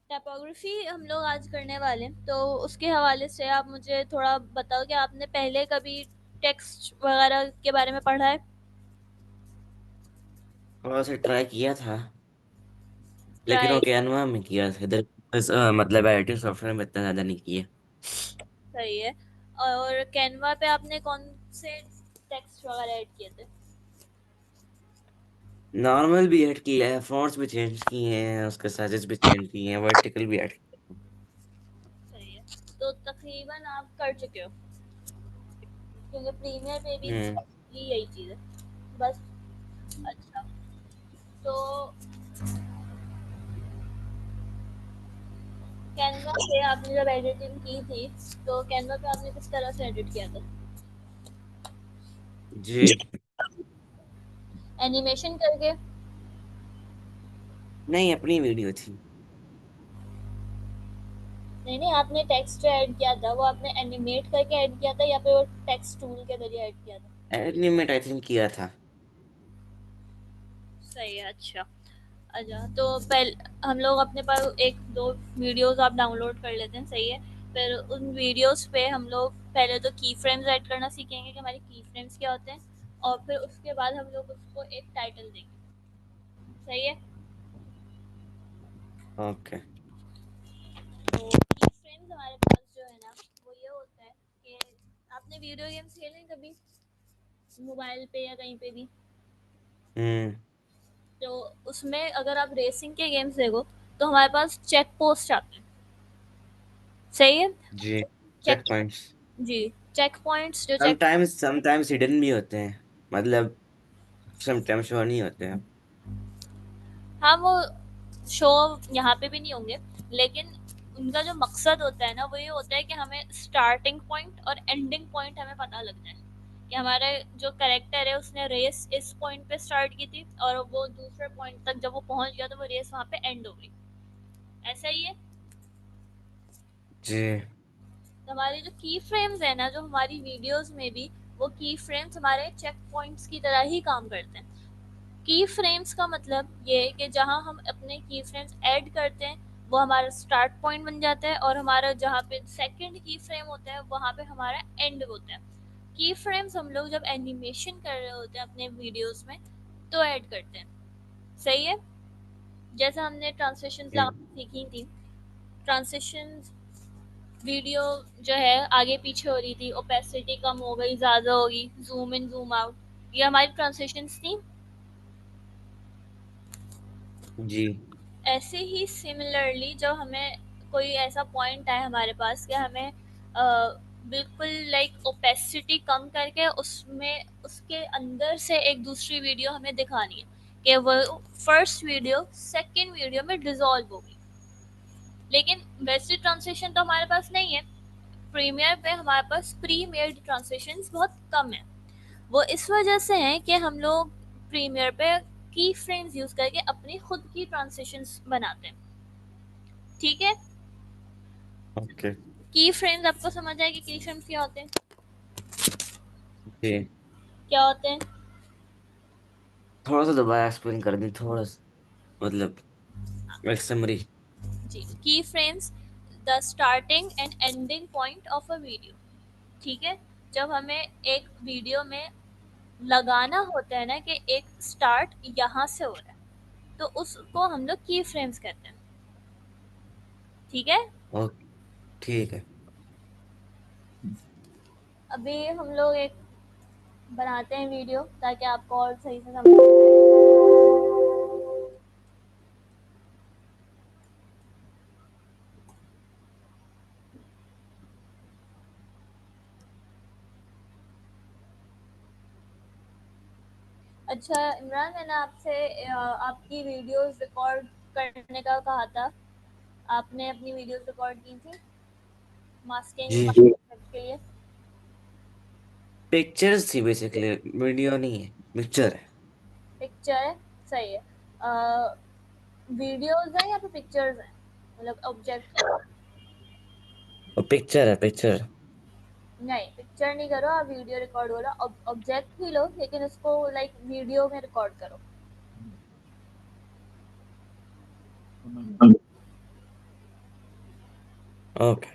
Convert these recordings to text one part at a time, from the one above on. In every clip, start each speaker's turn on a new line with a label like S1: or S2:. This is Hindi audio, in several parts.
S1: टाइपोग्राफी हम लोग आज करने वाले हैं, तो उसके हवाले से आप मुझे थोड़ा बताओ कि आपने पहले कभी टेक्स्ट वगैरह के बारे में पढ़ा है?
S2: थोड़ा सा ट्राई किया था। लेकिन वो
S1: ट्राई।
S2: कैनवा में किया था इधर। मतलब एडिटिंग सॉफ्टवेयर में इतना ज्यादा नहीं किया।
S1: सही है। और कैनवा पे आपने कौन से टेक्स्ट वगैरह ऐड किए थे?
S2: नॉर्मल भी ऐड किया है, फॉन्ट्स भी चेंज किए हैं, उसके साइजेस भी चेंज किए हैं, वर्टिकल भी ऐड किए हैं।
S1: सही है। तो तकरीबन आप कर चुके हो, क्योंकि प्रीमियर पे भी
S2: हम्म।
S1: यही चीज़ है बस। अच्छा, तो कैनवा पे आपने जब एडिटिंग की थी, तो कैनवा पे आपने किस तरह से एडिट किया था?
S2: जी।
S1: एनिमेशन करके?
S2: नहीं, अपनी वीडियो थी।
S1: नहीं नहीं, आपने टेक्स्ट जो ऐड किया था वो आपने एनिमेट करके ऐड किया था या फिर वो टेक्स्ट टूल के जरिए ऐड किया था?
S2: एनिमेट आई थिंक किया था।
S1: सही है। अच्छा। अच्छा, तो पहले हम लोग अपने पास एक दो वीडियोस आप डाउनलोड कर लेते हैं, सही है। फिर उन वीडियोस पे हम लोग पहले तो की फ्रेम्स ऐड करना सीखेंगे कि हमारे की फ्रेम्स क्या होते हैं, और फिर उसके बाद हम लोग उसको एक टाइटल देंगे, सही है।
S2: ओके।
S1: तो की फ्रेम्स हमारे पास जो है ना, वो ये होता है कि आपने वीडियो गेम्स खेले हैं कभी, मोबाइल पे या कहीं पे भी?
S2: हम्म।
S1: तो उसमें अगर आप रेसिंग के गेम्स देखो, तो हमारे पास चेक पोस्ट आते हैं, सही है।
S2: जी।
S1: चेक।
S2: Check points.
S1: जी। चेक पॉइंट्स जो चेक।
S2: समटाइम्स हिडन भी होते हैं। मतलब समटाइम्स शो नहीं होते हैं।
S1: हाँ, वो शो यहाँ पे भी नहीं होंगे, लेकिन उनका जो मकसद होता है ना, वो ये होता है कि हमें स्टार्टिंग पॉइंट और एंडिंग पॉइंट हमें पता लग जाए कि हमारा जो करेक्टर है उसने रेस इस पॉइंट पे स्टार्ट की थी, और वो दूसरे पॉइंट तक जब वो पहुंच गया तो वो रेस वहाँ पे एंड हो गई। ऐसा ही है।
S2: जी।
S1: तो हमारे जो की फ्रेम्स है ना, जो हमारी वीडियोस में भी, वो की फ्रेम्स हमारे चेक पॉइंट्स की तरह ही काम करते हैं। की फ्रेम्स का मतलब ये है कि जहाँ हम अपने की फ्रेम्स ऐड करते हैं, वो हमारा स्टार्ट पॉइंट बन जाता है, और हमारा जहाँ पे सेकंड की फ्रेम होता है वहाँ पे हमारा एंड होता है। की फ्रेम्स हम लोग जब एनिमेशन कर रहे होते हैं अपने वीडियोस में, तो ऐड करते हैं, सही है। जैसे हमने ट्रांसलेशन
S2: जी।
S1: सीखी थी, ट्रांसलेशन वीडियो जो है आगे पीछे हो रही थी, ओपेसिटी कम हो गई, ज़्यादा होगी, जूम इन जूम आउट, ये हमारी ट्रांसलेशंस थी।
S2: जी।
S1: ऐसे ही सिमिलरली जब हमें कोई ऐसा पॉइंट आए हमारे पास कि हमें बिल्कुल लाइक ओपेसिटी कम करके उसमें उसके अंदर से एक दूसरी वीडियो हमें दिखानी है, कि वो फर्स्ट वीडियो सेकंड वीडियो में डिसॉल्व होगी, लेकिन वैसे ट्रांसलेशन तो हमारे पास नहीं है। प्रीमियर पे हमारे पास प्री मेड ट्रांसलेशंस बहुत कम है। वो इस वजह से है कि हम लोग प्रीमियर पे की फ्रेम्स यूज करके अपनी खुद की ट्रांसलेशंस बनाते हैं, ठीक है।
S2: ओके।
S1: की फ्रेम्स आपको समझ आए कि की फ्रेम्स क्या होते हैं?
S2: जी।
S1: क्या होते हैं?
S2: थोड़ा सा दोबारा एक्सप्लेन कर दी, थोड़ा सा। मतलब एक समरी।
S1: जी, की frames the starting and ending point of a video, ठीक है। जब हमें एक वीडियो में लगाना होता है ना कि एक स्टार्ट यहाँ से हो रहा है, तो उसको हम लोग की फ्रेम्स कहते हैं, ठीक है।
S2: ओके। ठीक है।
S1: अभी हम लोग एक बनाते हैं वीडियो, ताकि आपको और सही से समझ आए। अच्छा इमरान, मैंने आपसे आपकी वीडियोस रिकॉर्ड करने का कहा था। आपने अपनी वीडियोस रिकॉर्ड की थी मास्किंग
S2: जी।
S1: के लिए?
S2: पिक्चर्स थी बेसिकली, वीडियो नहीं है, पिक्चर है।
S1: पिक्चर है, सही है। वीडियोस हैं या फिर पिक्चर्स हैं, मतलब ऑब्जेक्ट?
S2: और पिक्चर है, पिक्चर।
S1: नहीं, पिक्चर नहीं करो, आप वीडियो रिकॉर्ड करो। ऑब्जेक्ट ही लो, लेकिन उसको लाइक वीडियो में रिकॉर्ड करो।
S2: ओके।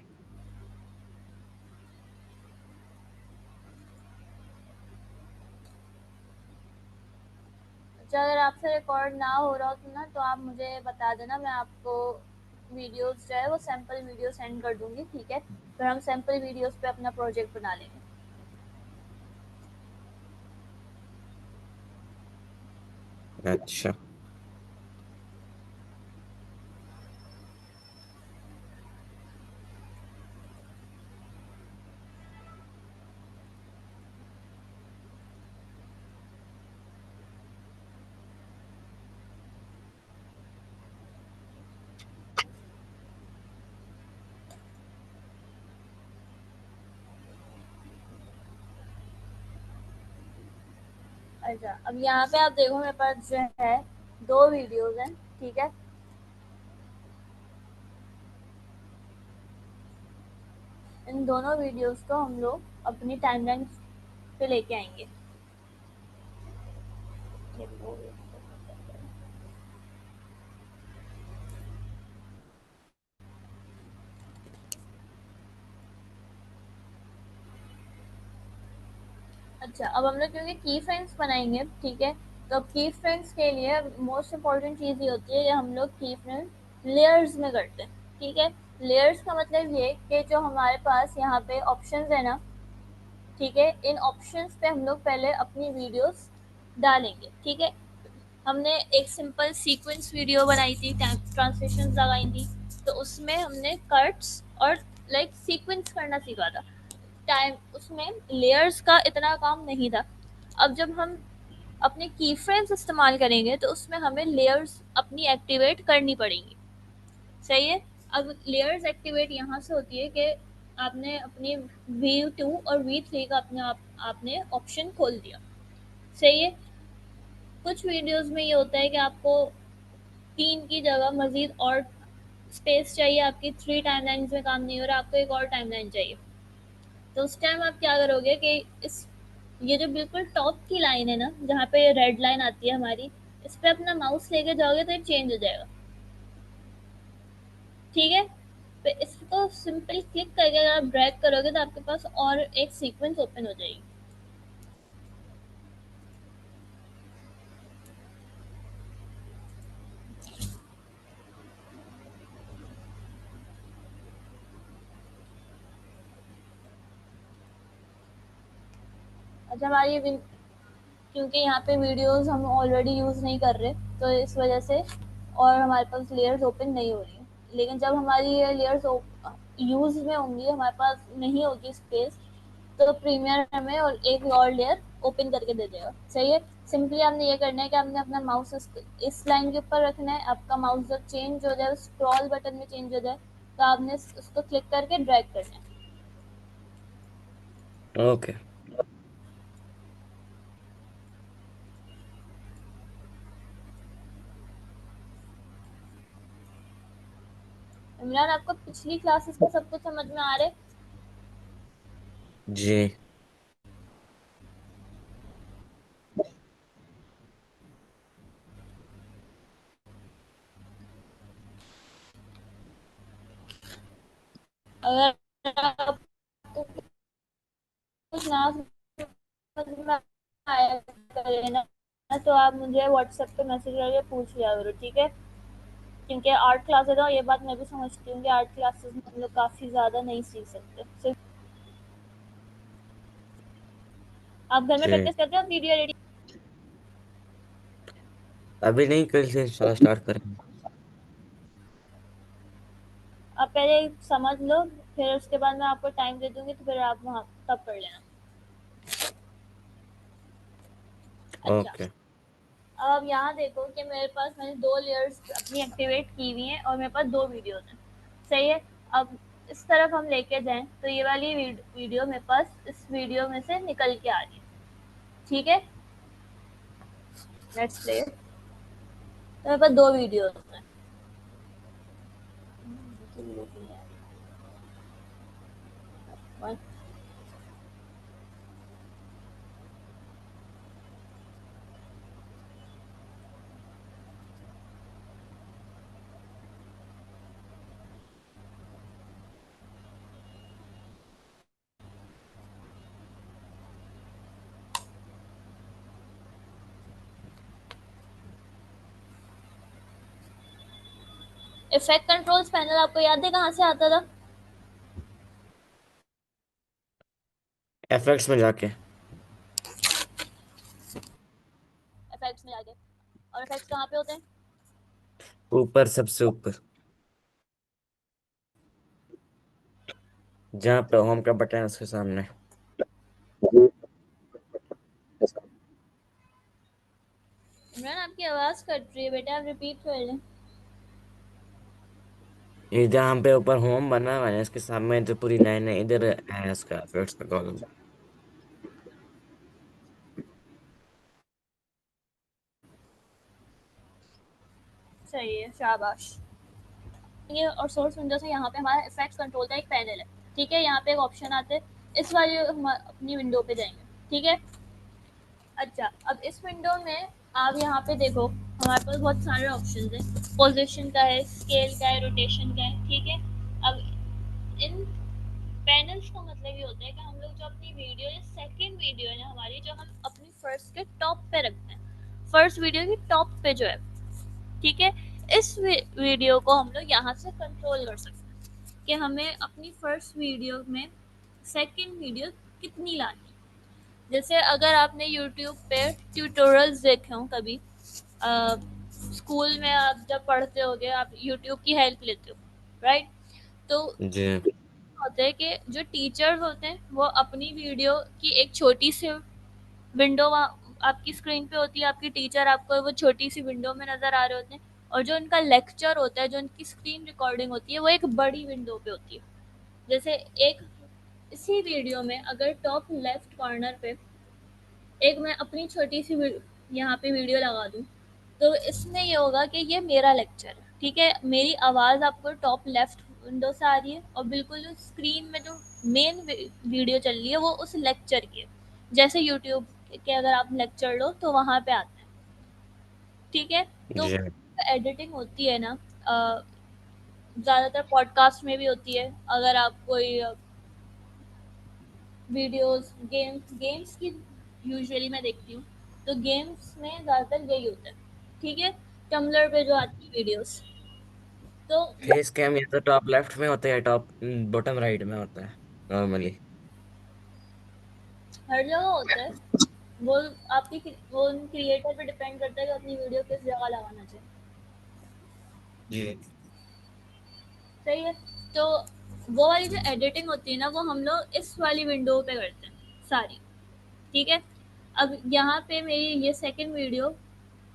S1: अच्छा, अगर आपसे रिकॉर्ड ना हो रहा हो तो ना, तो आप मुझे बता देना, मैं आपको वीडियोस जो है वो सैम्पल वीडियो सेंड कर दूंगी, ठीक है? फिर हम सैम्पल वीडियोस पे अपना प्रोजेक्ट बना लेंगे।
S2: अच्छा।
S1: अच्छा, अब यहाँ पे आप देखो मेरे पास जो है 2 वीडियोज़ हैं, ठीक है? इन दोनों वीडियोज़ को हम लोग अपनी टाइमलाइन पे लेके आएँगे। अच्छा, अब हम लोग क्योंकि की फ्रेम्स बनाएँगे, ठीक है? तो अब की फ्रेम्स के लिए मोस्ट इम्पोर्टेंट चीज़ ये होती है कि हम लोग की फ्रेम लेयर्स में करते हैं, ठीक है? लेयर्स का मतलब ये कि जो हमारे पास यहाँ पे ऑप्शंस है ना, ठीक है? इन ऑप्शंस पे हम लोग पहले अपनी वीडियोस डालेंगे, ठीक है? हमने एक सिंपल सीक्वेंस वीडियो बनाई थी, ट्रांसलेशन लगाई थी, तो उसमें हमने कट्स और लाइक सीक्वेंस करना सीखा था। टाइम उसमें लेयर्स का इतना काम नहीं था। अब जब हम अपने की फ्रेम्स इस्तेमाल करेंगे तो उसमें हमें लेयर्स अपनी एक्टिवेट करनी पड़ेंगी, सही है? अब लेयर्स एक्टिवेट यहाँ से होती है कि आपने अपनी V2 और V3 का अपने आपने ऑप्शन खोल दिया, सही है? कुछ वीडियोस में ये होता है कि आपको 3 की जगह मजीद और स्पेस चाहिए, आपकी 3 टाइमलाइंस में काम नहीं हो रहा, आपको एक और टाइमलाइन चाहिए। तो उस टाइम आप क्या करोगे कि इस ये जो बिल्कुल टॉप की लाइन है ना, जहाँ पे रेड लाइन आती है हमारी, इस पे अपना माउस लेके जाओगे तो ये चेंज हो जाएगा, ठीक है? तो इसको सिंपल क्लिक करके अगर आप ड्रैग करोगे तो आपके पास और एक सीक्वेंस ओपन हो जाएगी। अच्छा, क्योंकि यहाँ पे वीडियोस हम ऑलरेडी यूज़ नहीं कर रहे, तो इस वजह से और हमारे पास लेयर्स ओपन नहीं हो रही हैं। लेकिन जब हमारी ये लेयर्स यूज़ में होंगी, हमारे पास नहीं होगी स्पेस, तो प्रीमियर हमें और एक और लेयर ओपन करके दे देगा, सही है? सिंपली आपने ये करना है कि आपने अपना माउस इस लाइन के ऊपर रखना है, आपका माउस जब चेंज हो जाए, स्क्रॉल बटन में चेंज हो जाए, तो आपने उसको क्लिक करके ड्रैग करना है।
S2: ओके।
S1: इमरान, आपको पिछली क्लासेस का सब कुछ समझ में आ रहा है?
S2: जी।
S1: अगर आपको कुछ ना समझ में आया करे ना, तो आप मुझे व्हाट्सएप पे मैसेज करके पूछ लिया करो, ठीक है? क्योंकि आर्ट क्लासेस है, ये बात मैं भी समझती हूँ कि आर्ट क्लासेस में हम लोग काफ़ी ज़्यादा नहीं सीख सकते, सिर्फ आप घर में
S2: जी,
S1: प्रैक्टिस करते हो वीडियो एडिटिंग?
S2: अभी नहीं, कल से इंशाल्लाह स्टार्ट करेंगे।
S1: आप पहले समझ लो, फिर उसके बाद मैं आपको टाइम दे दूंगी, तो फिर आप वहाँ तब पढ़ लेना। अच्छा,
S2: ओके।
S1: अब आप यहाँ देखो कि मेरे पास मैंने 2 लेयर्स अपनी एक्टिवेट की हुई हैं और मेरे पास 2 वीडियोज़ हैं, सही है? अब इस तरफ हम लेके जाएँ तो ये वाली वीडियो मेरे पास इस वीडियो में से निकल के आ रही है, ठीक है? Let's play. तो मेरे पास 2 वीडियोज़ हैं। वन इफेक्ट कंट्रोल्स पैनल आपको याद है कहाँ से आता था?
S2: एफएक्स में जाके।
S1: इफेक्ट्स में जाके। और इफेक्ट्स कहाँ पे होते हैं?
S2: ऊपर, सबसे ऊपर, जहाँ पे होम का बटन है उसके सामने।
S1: इमरान आपकी आवाज़ कट रही है बेटा, आप रिपीट कर लें।
S2: ये जहाँ पे ऊपर होम बना हुआ है इसके सामने जो पूरी लाइन है, इधर है इसका एफएक्स का कॉलम।
S1: सही है, शाबाश। ये और सोर्स विंडो से यहाँ पे हमारा इफेक्ट्स कंट्रोल का एक पैनल है। ठीक है, यहाँ पे एक ऑप्शन आता है, इस वाली हम अपनी विंडो पे जाएंगे। ठीक है। अच्छा, अब इस विंडो में आप यहाँ पे देखो, हमारे पास बहुत सारे ऑप्शन है। पोजीशन का है, स्केल का है, रोटेशन का है। ठीक है। अब इन पैनल्स का मतलब ये होता है कि हम लोग जो अपनी वीडियो या सेकंड वीडियो है ना हमारी, जो हम अपनी फर्स्ट के टॉप पे रखते हैं, फर्स्ट वीडियो की टॉप पे जो है, ठीक है, इस वीडियो को हम लोग यहाँ से कंट्रोल कर सकते हैं कि हमें अपनी फर्स्ट वीडियो में सेकंड वीडियो कितनी लानी है। जैसे अगर आपने यूट्यूब पे ट्यूटोरियल्स देखे हों कभी, स्कूल में आप जब पढ़ते होगे आप यूट्यूब की हेल्प लेते हो, राइट? तो
S2: जी
S1: होता है कि जो टीचर्स होते हैं वो अपनी वीडियो की एक छोटी सी विंडो आपकी स्क्रीन पे होती है, आपकी टीचर आपको वो छोटी सी विंडो में नज़र आ रहे होते हैं, और जो उनका लेक्चर होता है, जो उनकी स्क्रीन रिकॉर्डिंग होती है, वो एक बड़ी विंडो पे होती है। जैसे एक इसी वीडियो में अगर टॉप लेफ्ट कॉर्नर पे एक मैं अपनी छोटी सी यहाँ पे वीडियो लगा दूँ, तो इसमें ये होगा कि ये मेरा लेक्चर है। ठीक है, मेरी आवाज़ आपको टॉप लेफ्ट विंडो से आ रही है, और बिल्कुल जो स्क्रीन में जो मेन वीडियो चल रही है वो उस लेक्चर की है। जैसे यूट्यूब के अगर आप लेक्चर लो तो वहाँ पे आता है। ठीक है। तो
S2: जी।
S1: एडिटिंग होती है ना, ज़्यादातर पॉडकास्ट में भी होती है। अगर आप कोई वीडियोस, गेम्स की यूजुअली मैं देखती हूँ, तो गेम्स में ज़्यादातर यही होता है। ठीक है, टम्बलर पे जो आती है वीडियोस, तो
S2: फेस कैम या तो टॉप लेफ्ट में होता है या टॉप बॉटम राइट में होता है नॉर्मली।
S1: हर जगह होता है। वो वो क्रिएटर पे डिपेंड करता है कि अपनी वीडियो किस जगह लगाना चाहिए।
S2: जी।
S1: सही है। तो वो वाली जो एडिटिंग होती है ना, वो हम लोग इस वाली विंडो पे करते हैं सारी। ठीक है। अब यहाँ पे मेरी ये सेकंड वीडियो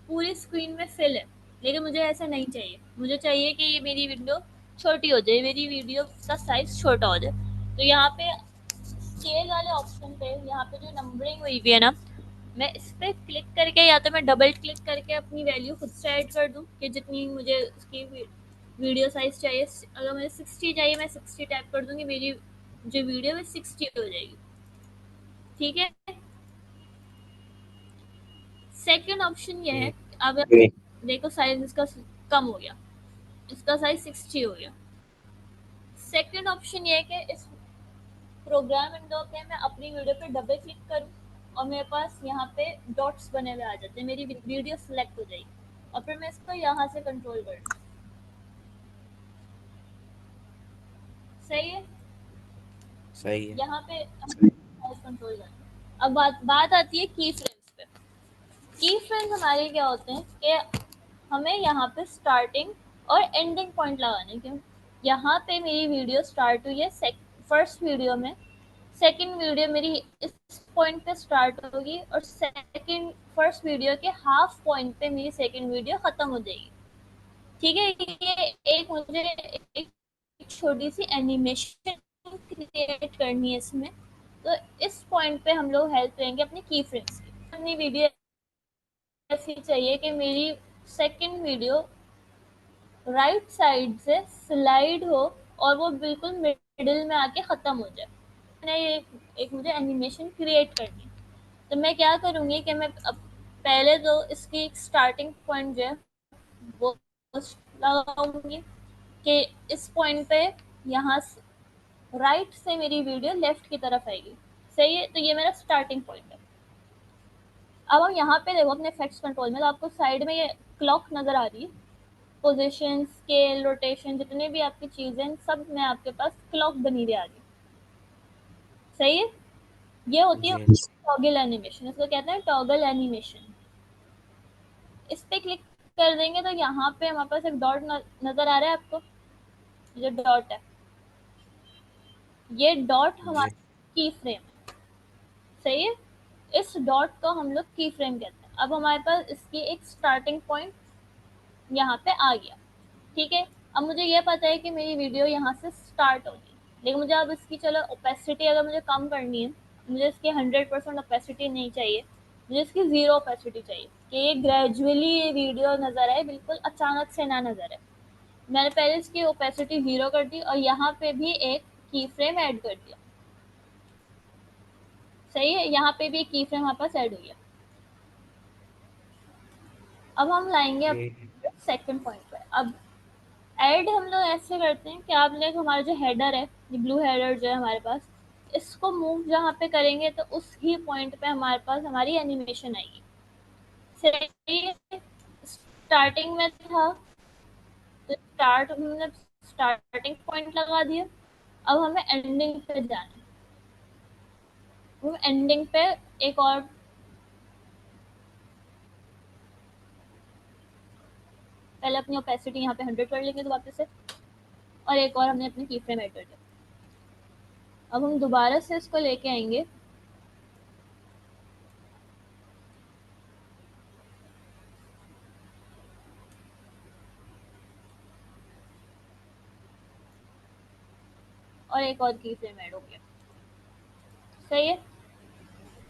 S1: पूरी स्क्रीन में फिल है, लेकिन मुझे ऐसा नहीं चाहिए। मुझे चाहिए कि ये मेरी विंडो छोटी हो जाए, मेरी वीडियो का साइज छोटा हो जाए। तो यहाँ पे स्केल वाले ऑप्शन पे, यहाँ पे जो नंबरिंग हुई हुई है ना, मैं इस पे क्लिक करके या तो मैं डबल क्लिक करके अपनी वैल्यू खुद से ऐड कर दूँ कि जितनी मुझे उसकी वीडियो साइज चाहिए। अगर मुझे 60 चाहिए, मैं 60 टाइप कर दूंगी, मेरी जो वीडियो है 60 हो जाएगी। ठीक है। सेकंड ऑप्शन ये है, अब देखो साइज इसका कम हो गया, इसका साइज 60 हो गया। सेकंड ऑप्शन ये है कि इस प्रोग्राम विंडो पे मैं अपनी वीडियो पे डबल क्लिक करूं, और मेरे पास यहाँ पे डॉट्स बने हुए आ जाते हैं, मेरी वीडियो सिलेक्ट हो जाएगी, और फिर मैं इसको यहाँ से कंट्रोल कर लूँ। सही है।
S2: सही है।
S1: यहाँ पे कंट्रोल कर, अब बात आती है की फ्रेम्स पे। की फ्रेम्स हमारे क्या होते हैं कि हमें यहाँ पे स्टार्टिंग और एंडिंग पॉइंट लगाने के। यहाँ पे मेरी वीडियो स्टार्ट हुई है फर्स्ट वीडियो में, सेकंड वीडियो मेरी इस पॉइंट पे स्टार्ट होगी, और सेकंड फर्स्ट वीडियो के हाफ पॉइंट पे मेरी सेकंड वीडियो खत्म हो जाएगी। ठीक है। ये एक मुझे एक छोटी सी एनिमेशन क्रिएट करनी है इसमें। तो इस पॉइंट पे हम लोग हेल्प लेंगे अपनी की फ्रेम्स की। अपनी वीडियो ऐसी चाहिए कि मेरी सेकंड वीडियो राइट साइड से स्लाइड हो, और वो बिल्कुल मिडिल में आके ख़त्म हो जाए। मैंने ये एक मुझे एनिमेशन क्रिएट करनी है। तो मैं क्या करूँगी कि मैं अब पहले तो इसकी स्टार्टिंग पॉइंट जो है वो लगाऊंगी कि इस पॉइंट पे यहाँ राइट से मेरी वीडियो लेफ्ट की तरफ आएगी। सही है, तो ये मेरा स्टार्टिंग पॉइंट है। अब हम यहाँ पे देखो अपने इफेक्ट्स कंट्रोल में, तो आपको साइड में ये क्लॉक नज़र आ रही है। पोजीशन, स्केल, रोटेशन, जितने भी आपकी चीज़ें हैं, सब में आपके पास क्लॉक बनी हुई आ रही है। सही है? ये होती है
S2: जी।
S1: टॉगल एनिमेशन, इसको कहते हैं टॉगल एनिमेशन। इस पे क्लिक कर देंगे तो यहाँ पे हमारे पास एक डॉट नज़र आ रहा है आपको, ये जो डॉट है, ये डॉट
S2: जी।
S1: हमारा की फ्रेम है। सही है? इस डॉट को हम लोग की फ्रेम कहते हैं। अब हमारे पास इसकी एक स्टार्टिंग पॉइंट यहाँ पे आ गया। ठीक है? अब मुझे ये पता है कि मेरी वीडियो यहाँ से स्टार्ट होगी, लेकिन मुझे अब इसकी चलो ओपेसिटी अगर मुझे कम करनी है, मुझे इसकी 100% ओपेसिटी नहीं चाहिए, मुझे इसकी ज़ीरो ओपेसिटी चाहिए कि ये ग्रेजुअली ये वीडियो नज़र आए, बिल्कुल अचानक से ना नज़र आए। मैंने पहले इसकी ओपेसिटी ज़ीरो कर दी और यहाँ पे भी एक की फ्रेम ऐड कर दिया। सही है? यहाँ पे भी एक की फ्रेम हमारे पास ऐड हुई है। अब हम लाएंगे
S2: ठीक है।
S1: अपने सेकंड पॉइंट पे। अब ऐड हम लोग ऐसे करते हैं कि आप लोग हमारा जो हेडर है, ये ब्लू हेडर जो है हमारे पास, इसको मूव जहाँ पे करेंगे तो उस ही पॉइंट पे हमारे पास हमारी एनिमेशन आएगी। सही है? स्टार्टिंग में था तो स्टार्ट हमने स्टार्टिंग पॉइंट लगा दिया। अब हमें एंडिंग पे जाना है। वो एंडिंग पे एक और पहले अपनी ओपेसिटी यहाँ पे 100 कर लेंगे तो वापस से, और एक और हमने अपनी की फ्रेम ऐड कर दिया। अब हम दोबारा से इसको लेके आएंगे और एक और की फ्रेम ऐड हो गया। सही है?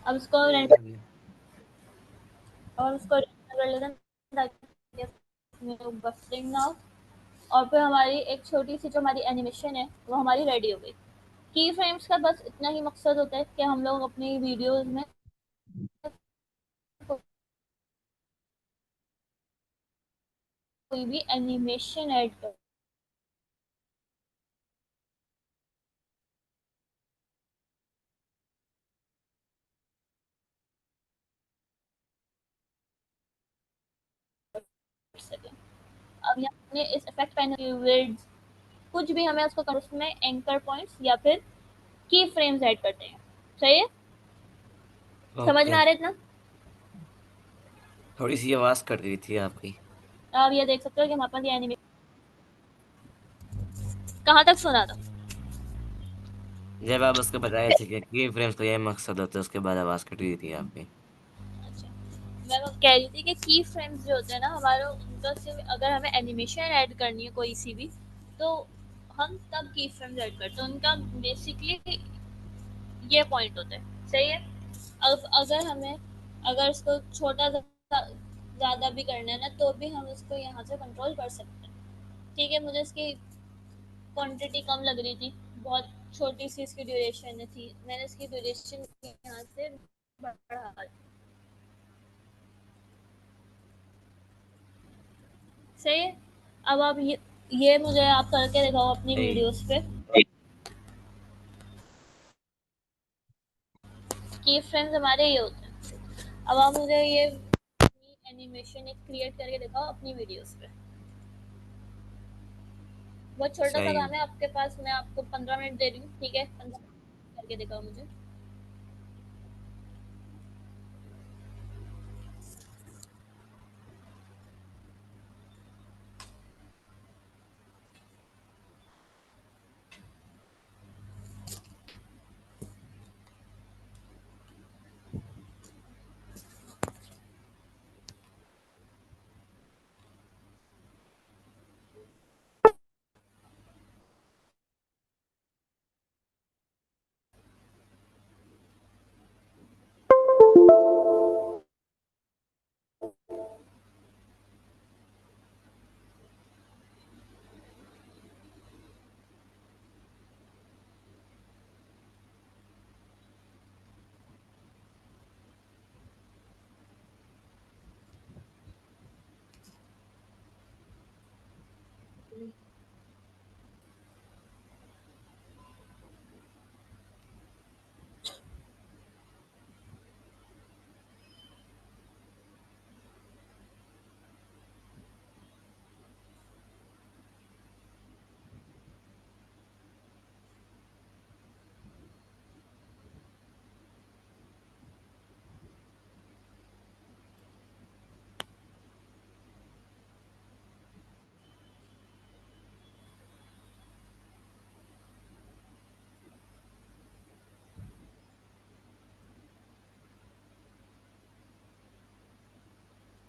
S1: अब इसको
S2: ठीक
S1: रेंडर
S2: है भैया।
S1: और उसको रेंडर कर लेते हैं ताकि इसमें बफरिंग ना हो। और फिर हमारी एक छोटी सी जो हमारी एनिमेशन है वो हमारी रेडी हो गई। की फ्रेम्स का बस इतना ही मकसद होता है कि हम लोग अपनी वीडियोस में कोई भी एनिमेशन ऐड कर सकें। अब यहाँ हमने इस इफेक्ट पैनल विड्थ कुछ भी हमें उसको उसमें एंकर पॉइंट्स या फिर की फ्रेम्स ऐड करते हैं। सही है? समझ में
S2: ओके।
S1: आ रहा है इतना?
S2: थोड़ी सी आवाज कट गई थी आपकी।
S1: आप ये देख सकते हो कि हमारे पास ये एनिमेशन कहाँ तक सुना था।
S2: जब आप उसको बताए थे कि की फ्रेम्स का यही मकसद होता है, उसके बाद आवाज कट गई थी आपकी।
S1: अच्छा, मैं वो कह रही थी कि की फ्रेम्स जो होते हैं ना हमारे, उनका सिर्फ अगर हमें एनिमेशन ऐड करनी है कोई सी भी, तो हम तब की फ्रेम्स ऐड करते हैं। उनका बेसिकली ये पॉइंट होता है। सही है? अब अगर हमें अगर इसको छोटा ज़्यादा भी करना है ना तो भी हम इसको यहाँ से कंट्रोल कर सकते हैं। ठीक है? मुझे इसकी क्वांटिटी कम लग रही थी, बहुत छोटी सी इसकी ड्यूरेशन थी, मैंने इसकी ड्यूरेशन यहाँ से बढ़ा दी। सही है? अब आप ये मुझे आप करके दिखाओ अपनी
S2: सही।
S1: वीडियोस पे की फ्रेम्स हमारे ये होते हैं। अब आप मुझे ये एनिमेशन एक क्रिएट करके दिखाओ अपनी वीडियोस पे। बहुत छोटा सा
S2: सही है।
S1: काम है आपके पास, मैं आपको 15 मिनट दे रही हूँ। ठीक है? 15 मिनट करके दिखाओ मुझे।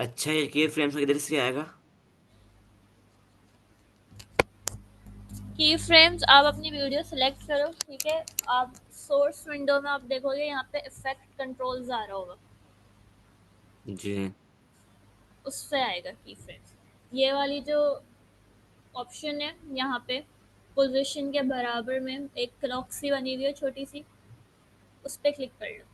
S2: अच्छा, ये की फ्रेम से किधर से आएगा?
S1: की फ्रेम्स आप अपनी वीडियो सेलेक्ट करो, ठीक है। आप सोर्स विंडो में आप देखोगे यहाँ पे इफेक्ट कंट्रोल्स आ रहा होगा,
S2: जी।
S1: उससे आएगा की फ्रेम्स। ये वाली जो ऑप्शन है यहाँ पे, पोजीशन के बराबर में एक क्लॉक सी बनी हुई है छोटी सी, उस पर क्लिक कर लो।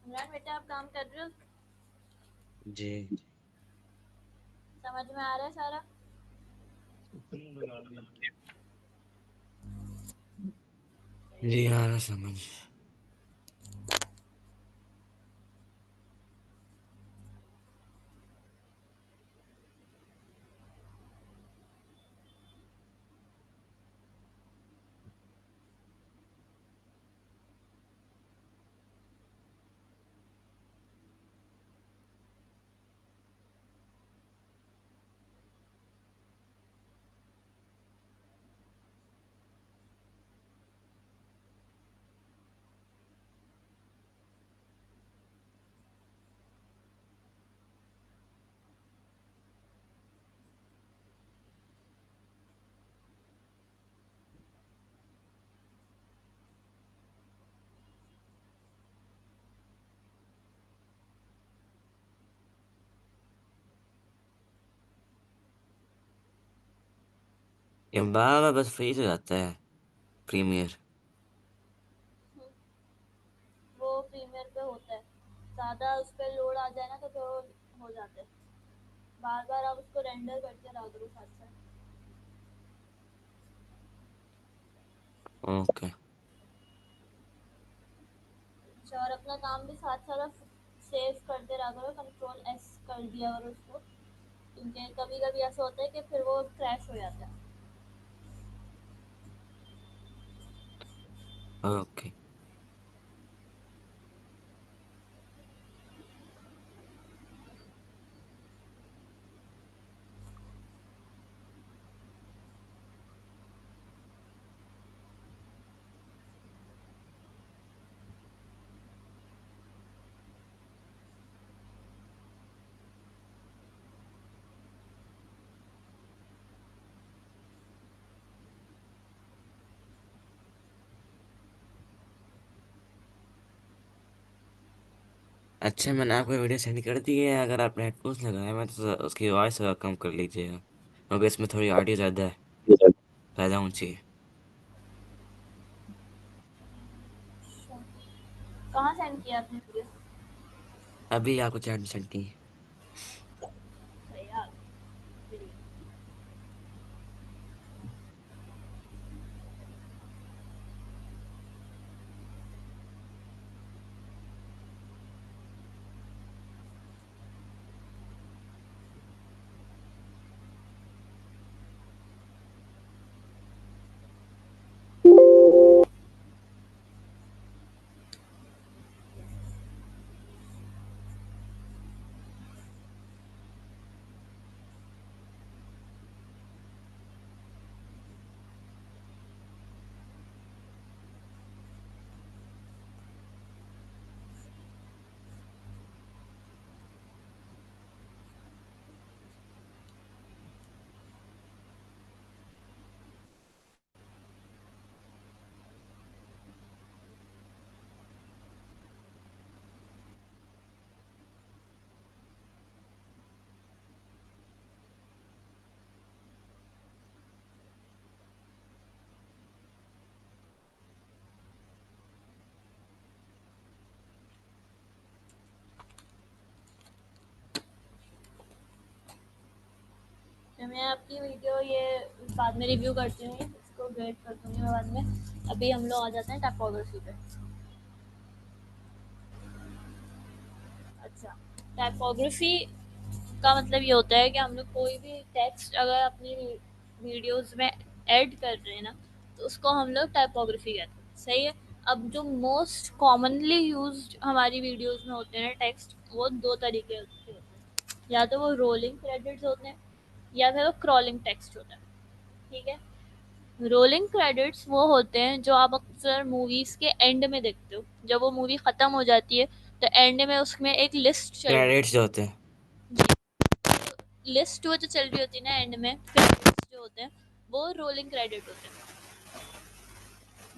S1: इमरान बेटा आप काम कर रहे हो?
S2: जी।
S1: समझ में आ रहा है सारा?
S2: जी आ रहा समझ। ये बार बार बस फ्रीज हो जाता है प्रीमियर।
S1: वो प्रीमियर पे होता है, ज़्यादा उस पर लोड आ जाए ना तो फिर वो हो जाता है। बार बार आप उसको रेंडर करते रहा करो साथ साथ।
S2: ओके।
S1: अच्छा, और अपना काम भी साथ साथ सेव करते रहा करो, कंट्रोल एस कर दिया करो उसको, क्योंकि कभी कभी ऐसा होता है कि फिर वो क्रैश हो जाता है।
S2: ओके। अच्छा मैंने आपको वीडियो सेंड कर दी है, अगर आपने हेडफोन्स लगाया मैं तो उसकी वॉइस कम कर लीजिएगा क्योंकि इसमें थोड़ी ऑडियो ज़्यादा है, ज़्यादा ऊंची है।
S1: अच्छा, कहाँ सेंड किया आपने वीडियो?
S2: अभी आपको चैट में सेंड की।
S1: सही आ गई। तो मैं आपकी वीडियो ये बाद में रिव्यू करती हूँ, इसको ग्रेड कर दूंगी मैं बाद में। अभी हम लोग आ जाते हैं टाइपोग्राफी पे। अच्छा, टाइपोग्राफी का मतलब ये होता है कि हम लोग कोई भी टेक्स्ट अगर अपनी वीडियोस में ऐड कर रहे हैं ना, तो उसको हम लोग टाइपोग्राफी कहते हैं। सही है। अब जो मोस्ट कॉमनली यूज्ड हमारी वीडियोस में होते हैं टेक्स्ट, वो दो तरीके के होते हैं। या तो वो रोलिंग क्रेडिट्स होते हैं, या फिर वो क्रॉलिंग टेक्स्ट होता है। ठीक है। रोलिंग क्रेडिट्स वो होते हैं जो आप अक्सर मूवीज के एंड में देखते हो, जब वो मूवी खत्म हो जाती है तो एंड में उसमें एक लिस्ट चल रही
S2: क्रेडिट्स जो
S1: होती
S2: होते हैं।
S1: है। लिस्ट वो जो चल रही होती है ना एंड में, क्रेडिट्स जो होते हैं वो रोलिंग क्रेडिट होते हैं।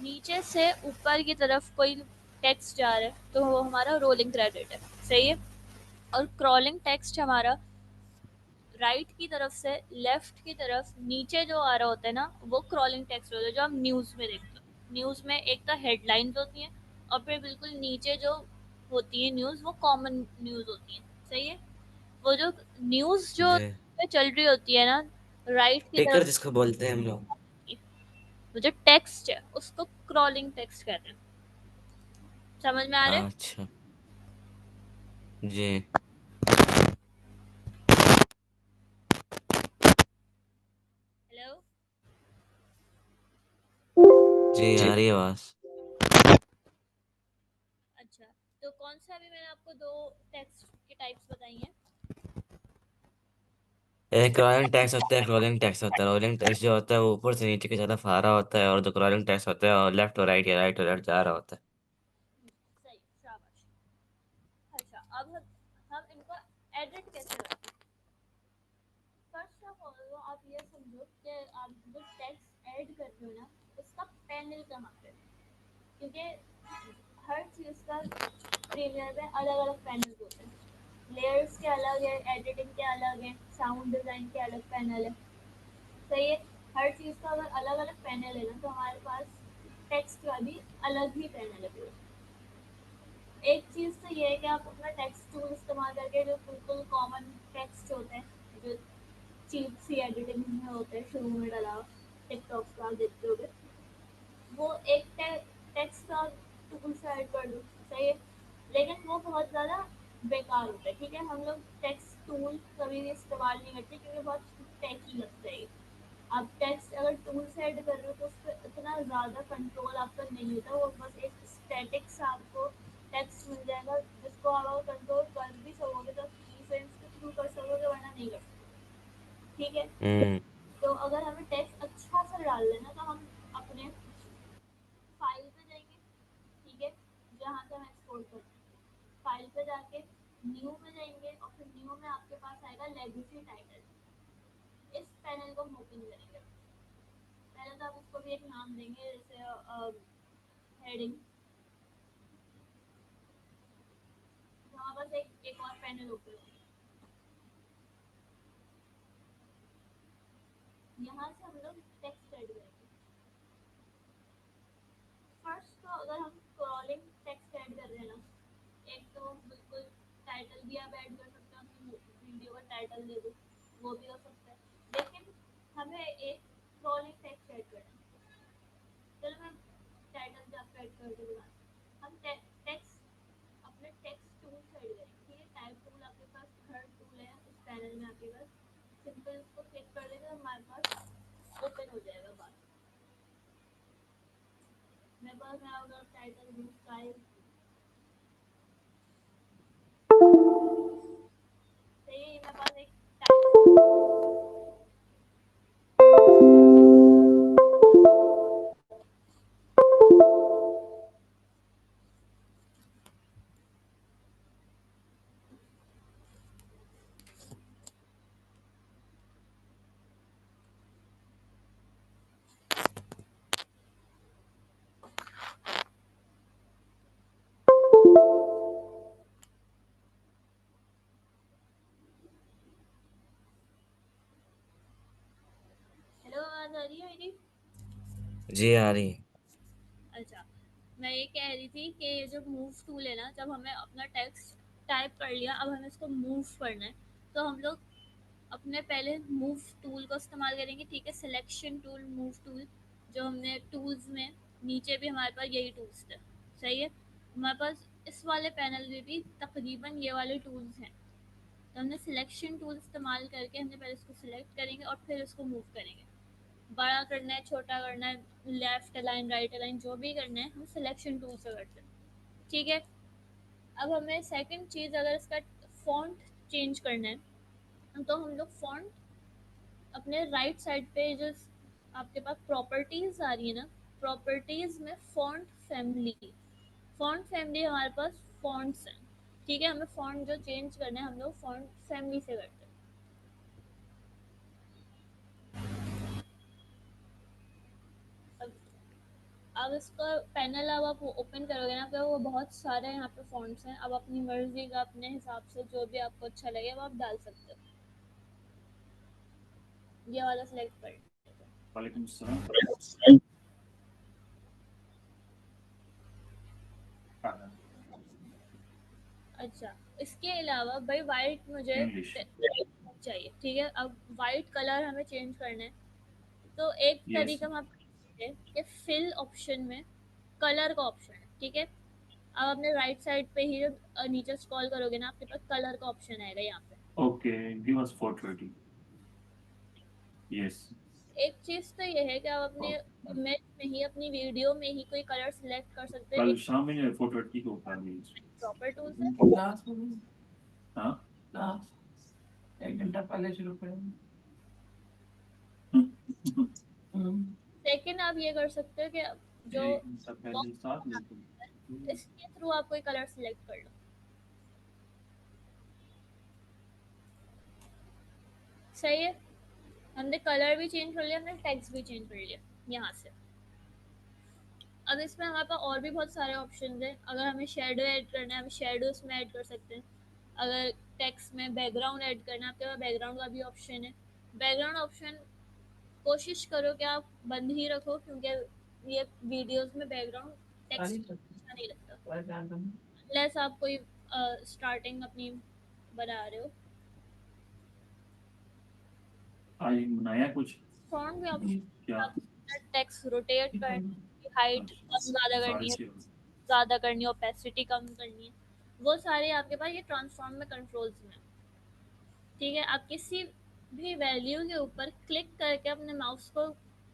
S1: नीचे से ऊपर की तरफ कोई टेक्स्ट जा रहा है तो वो हमारा रोलिंग क्रेडिट है। सही है। और क्रॉलिंग टेक्स्ट हमारा राइट की तरफ से लेफ्ट की तरफ नीचे जो आ रहा होता है ना, वो क्रॉलिंग टेक्स्ट होता है, जो हम न्यूज़ में देखते हो। न्यूज़ में एक तो हेडलाइंस होती हैं, और फिर बिल्कुल नीचे जो होती है न्यूज़, वो कॉमन न्यूज़ होती है, सही है? वो जो न्यूज़ जो
S2: जी।
S1: चल रही होती है ना, राइट की
S2: टिकर
S1: तरफ
S2: जिसको बोलते हैं हम लोग।
S1: की, वो जो टेक्स्ट है उसको क्रॉलिंग टेक्स्ट कहते हैं। समझ में आ रहा है?
S2: अच्छा। जी।
S1: हेलो।
S2: जी आ रही है आवाज।
S1: अच्छा, तो कौन सा अभी मैंने आपको दो टेक्स्ट के टाइप्स बताई हैं?
S2: एक रोलिंग टैक्स होता है, एक रोलिंग टैक्स होता है। रोलिंग टैक्स जो होता है वो ऊपर से नीचे की तरफ आ रहा होता है, और जो रोलिंग टैक्स होता है वो लेफ्ट और राइट या राइट और लेफ्ट जा रहा होता है।
S1: सही, शाबाश। अच्छा, अब हम इनको एडिट कैसे करते हैं? फर्स्ट ऑफ ऑल तो आप ये समझो कि आप जो टेक्स्ट ऐड कर रहे हो ना, उसका पैनल कहाँ पे है? क्योंकि हर चीज़ का प्रीमियर में अलग अलग पैनल होते हैं। लेयर्स के अलग है, एडिटिंग के अलग है, साउंड डिज़ाइन के अलग पैनल है, सही है? हर चीज़ का अगर अलग अलग पैनल है ना, तो हमारे पास टेक्स्ट का भी अलग ही पैनल है पूरा। एक चीज़ तो ये है कि आप अपना टेक्स्ट टूल इस्तेमाल करके जो बिल्कुल कॉमन टेक्स्ट होते हैं, जो चीप सी एडिटिंग में होते हैं, शुरू में डला टिकटॉक का आप देखते होगे, वो एक टेक्स्ट का टूल से ऐड कर दो, सही है? लेकिन वो बहुत ज़्यादा बेकार होता है, ठीक है? हम लोग टेक्स्ट टूल कभी भी इस्तेमाल नहीं करते क्योंकि बहुत टेकी लगता है ये। आप टेक्स्ट अगर टूल से ऐड कर रहे हो तो उस पर इतना ज़्यादा कंट्रोल आपका नहीं होता, वो बस एक स्टैटिक सा आपको टेक्स्ट मिल जाएगा जिसको आप अगर कंट्रोल कर भी सकोगे तो की फ्रेम्स के थ्रू कर सकोगे, वरना नहीं कर सकते, ठीक है?
S2: हम्म।
S1: तो अगर हमें टेक्स्ट अच्छा सा डालना है ना, तो हम अपने फाइल पे जाएंगे, ठीक है? जहाँ से हम एक्सपोर्ट करते हैं, फाइल पे जाके न्यू में जाएंगे और फिर न्यू में आपके पास आएगा लेगेसी टाइटल। इस पैनल को हम ओपन करेंगे। पहले तो आप उसको भी एक नाम देंगे, जैसे हेडिंग। तो हमारे पास एक और पैनल ओपन होगा। यहाँ से हम लोग टेक्स्ट ऐड करेंगे। फर्स्ट तो अगर हम क्रॉलिंग टेक्स्ट ऐड कर रहे हैं ना, एक तो बिल्कुल टाइटल भी आप ऐड कर सकते हो, अपनी वीडियो का टाइटल दे दो, वो भी हो सकता है। लेकिन हमें एक क्रॉलिंग टेक्स्ट ऐड करना है। चलो मैं टाइटल भी आपको ऐड करके बताती हूँ। हम टेक्स्ट अपने टेक्स्ट टूल से ऐड करेंगे, ठीक है? टाइप टूल आपके पास थर्ड टूल है उस पैनल में आपके पास। सिंपल इसको क्लिक कर देंगे तो हमारे पास ओपन हो जाएगा बात। मेरे पास मैं अगर टाइटल दूँ स्टाइल, तो ये मेरे पास एक टाइटल। हेलो, आवाज़ आ रही है मेरी?
S2: जी आ रही है।
S1: अच्छा, मैं ये कह रही थी कि ये जो मूव टूल है ना, जब हमें अपना टेक्स्ट टाइप कर लिया, अब हमें इसको मूव करना है, तो हम लोग अपने पहले मूव टूल का इस्तेमाल करेंगे, ठीक है? सिलेक्शन टूल, मूव टूल, जो हमने टूल्स में नीचे भी हमारे पास यही टूल्स थे, सही है? हमारे पास इस वाले पैनल में भी तकरीबन ये वाले टूल्स हैं। तो हमने सिलेक्शन टूल इस्तेमाल करके हमने पहले इसको सिलेक्ट करेंगे और फिर इसको मूव करेंगे। बड़ा करना है, छोटा करना है, लेफ्ट अलाइन, राइट अलाइन, जो भी करना है हम सिलेक्शन टूल से करते हैं, ठीक है? अब हमें सेकंड चीज़, अगर इसका फॉन्ट चेंज करना है, तो हम लोग फॉन्ट अपने राइट साइड पे जो आपके पास प्रॉपर्टीज़ आ रही है ना, प्रॉपर्टीज़ में फॉन्ट फैमिली हमारे पास फॉन्ट्स हैं, ठीक है? हमें फॉन्ट जो चेंज करना है हम लोग फॉन्ट फैमिली से करते हैं। अब अब इसका पैनल अब आप ओपन करोगे ना, तो वो बहुत सारे यहाँ पे फॉन्ट्स हैं। अब अपनी मर्जी का, अपने हिसाब से जो भी आपको अच्छा लगे वो आप डाल सकते हो। ये वाला सिलेक्ट कर।
S2: वालेकुम सलाम। हाँ।
S1: अच्छा, इसके अलावा भाई वाइट मुझे
S3: इंग्लिश।
S1: चाहिए, ठीक है। अब वाइट कलर हमें चेंज करना है, तो एक
S3: यस।
S1: तरीका हम आपको है कि फिल ऑप्शन में कलर का ऑप्शन है, ठीक है। अब अपने राइट साइड पे ही जब नीचे स्क्रॉल करोगे ना, आपके पास कलर का ऑप्शन आएगा यहाँ पे।
S3: Okay, give us 420। यस।
S1: एक चीज तो ये है कि आप अपने इमेज में ही, अपनी वीडियो में ही कोई कलर सिलेक्ट कर सकते हैं।
S3: कल
S1: एक
S3: शाम में 420 को उठा ली।
S1: प्रॉपर टूल से।
S4: लास्ट में
S3: हाँ।
S4: लास्ट 1 घंटा पहले शुरू करेंगे।
S1: सेकंड आप ये कर सकते हो कि जो
S3: एक घंटा पहले साथ में
S1: बॉक्स, इसके थ्रू आप कोई कलर सिलेक्ट कर लो। सही है, हमने कलर भी चेंज कर लिया, हमने टेक्स्ट भी चेंज कर लिया यहाँ से। अब इसमें हमारे पास और भी बहुत सारे ऑप्शन हैं। अगर हमें शेडो ऐड करना है, हम शेडो इसमें ऐड कर सकते हैं। अगर टेक्स्ट में बैकग्राउंड ऐड करना है, आपके पास बैकग्राउंड का भी ऑप्शन है। बैकग्राउंड ऑप्शन कोशिश करो कि आप बंद ही रखो, क्योंकि ये वीडियोस में बैकग्राउंड टेक्स्ट अच्छा नहीं लगता, अनलेस आप कोई स्टार्टिंग अपनी बना रहे हो।
S3: आज बनाया कुछ।
S1: फॉन्ट भी ऑप्शन,
S3: क्या?
S1: आप टेक्स्ट रोटेट करनी, हाइट कम ज़्यादा करनी है,
S3: फारसी।
S1: ज़्यादा करनी है, ओपेसिटी कम करनी है, वो सारे आपके पास ये ट्रांसफॉर्म में कंट्रोल्स में है, ठीक है। आप किसी भी वैल्यू के ऊपर क्लिक करके अपने माउस को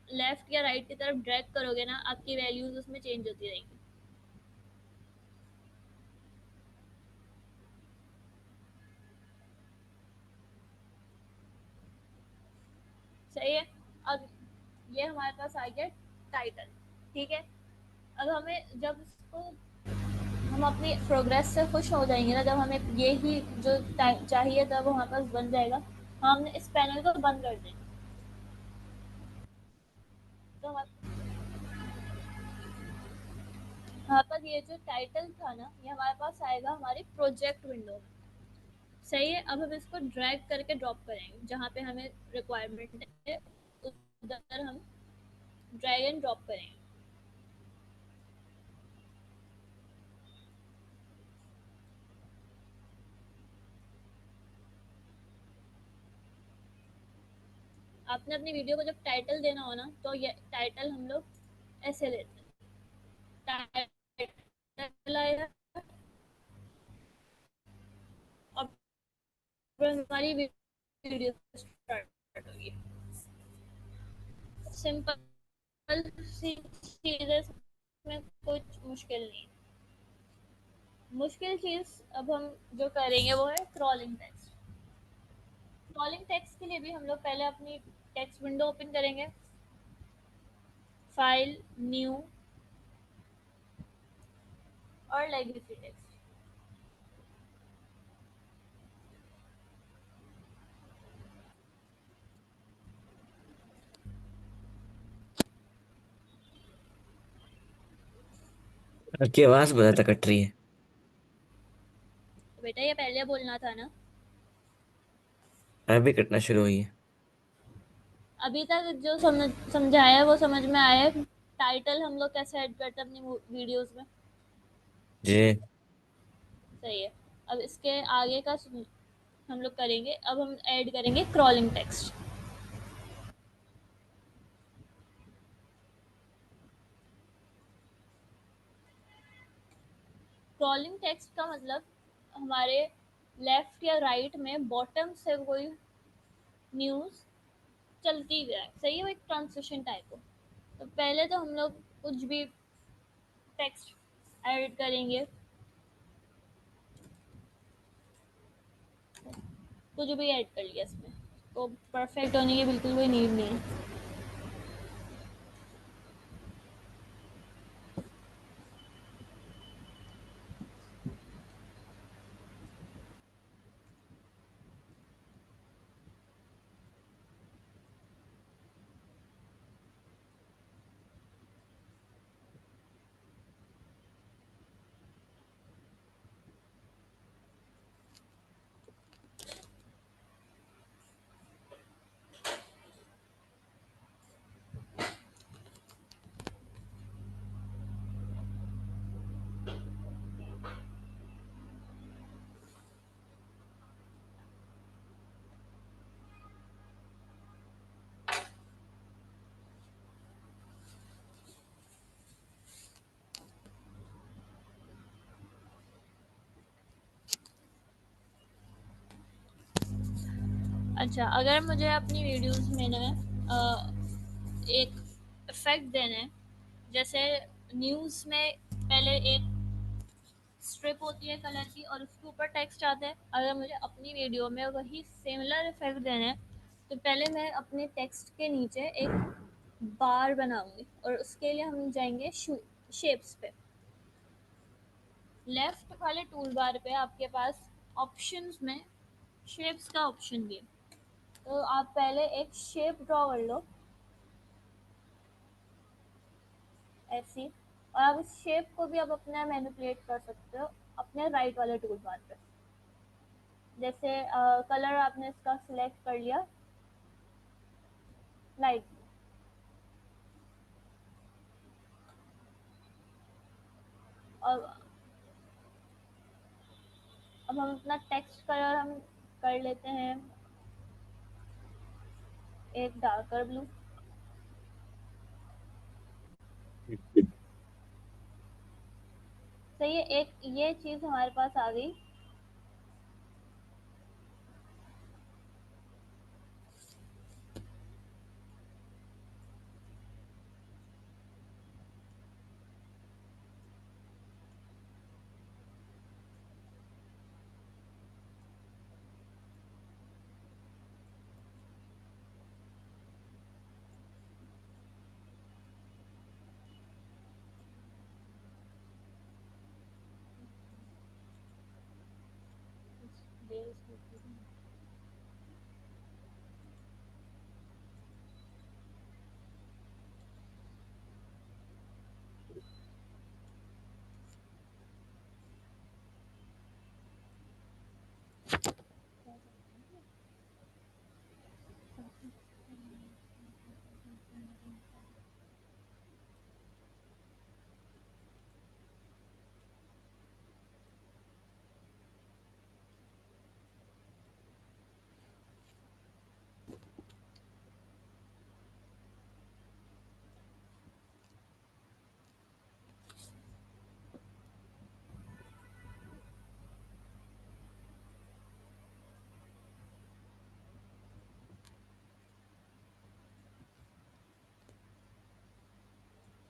S1: लेफ्ट या राइट की तरफ ड्रैग करोगे ना, आपकी वैल्यूज उसमें चेंज होती रहेंगी। सही है। अब ये हमारे पास आ गया टाइटल, ठीक है। अब हमें जब इसको, हम अपनी प्रोग्रेस से खुश हो जाएंगे ना, जब हमें ये ही जो चाहिए तब वो हमारे पास बन जाएगा, हमने इस पैनल को बंद कर देंगे। तो हमारे पास ये जो टाइटल था ना, ये हमारे पास आएगा हमारी प्रोजेक्ट विंडो में। सही है। अब हम इसको ड्रैग करके ड्रॉप करेंगे जहाँ पे हमें रिक्वायरमेंट है, उधर हम ड्रैग एंड ड्रॉप करेंगे। आपने अपनी वीडियो को जब टाइटल देना हो ना, तो ये टाइटल हम लोग ऐसे देते हैं, टाइटल आएगा और हमारी वीडियो स्टार्ट होगी। सिंपल सी चीज़ है, इसमें कुछ मुश्किल नहीं। मुश्किल चीज़ अब हम जो करेंगे वो है क्रॉलिंग टेक्स्ट। क्रॉलिंग टेक्स्ट के लिए भी हम लोग पहले अपनी टेक्स्ट विंडो ओपन करेंगे, फाइल, न्यू और लेगेसी टेक्स्ट।
S2: आपकी आवाज बहुत ज्यादा कट रही है।
S1: तो बेटा ये पहले बोलना था ना।
S2: अभी कटना शुरू हुई है।
S1: अभी तक जो समझाया वो समझ में आया। टाइटल हम लोग कैसे ऐड करते हैं अपनी वीडियोस में।
S2: जी।
S1: सही है। अब इसके आगे का हम लोग करेंगे। अब हम ऐड करेंगे क्रॉलिंग टेक्स्ट। क्रॉलिंग टेक्स्ट का मतलब हमारे लेफ्ट या राइट में बॉटम से कोई न्यूज़ चलती जाए। सही है, वो एक ट्रांसिशन टाइप हो। तो पहले तो हम लोग कुछ भी टेक्स्ट ऐड करेंगे, कुछ भी ऐड कर लिया इसमें, तो परफेक्ट होने की बिल्कुल कोई नीड नहीं है। अच्छा, अगर मुझे अपनी वीडियोस में ना एक इफेक्ट देना है, जैसे न्यूज़ में पहले एक स्ट्रिप होती है कलर की और उसके ऊपर टेक्स्ट आता है, अगर मुझे अपनी वीडियो में वही सिमिलर इफेक्ट देना है तो पहले मैं अपने टेक्स्ट के नीचे एक बार बनाऊंगी और उसके लिए हम जाएंगे शेप्स पे। लेफ्ट वाले टूल बार पे आपके पास ऑप्शंस में शेप्स का ऑप्शन भी है, तो आप पहले एक शेप ड्रॉ कर लो ऐसी, और आप इस शेप को भी आप अपना मैनिपुलेट कर सकते हो अपने राइट वाले टूल बार पे। जैसे कलर आपने इसका सिलेक्ट कर लिया लाइट, और अब हम अपना टेक्स्ट कलर हम कर लेते हैं एक डार्कर ब्लू। सही है, एक ये चीज़ हमारे पास आ गई।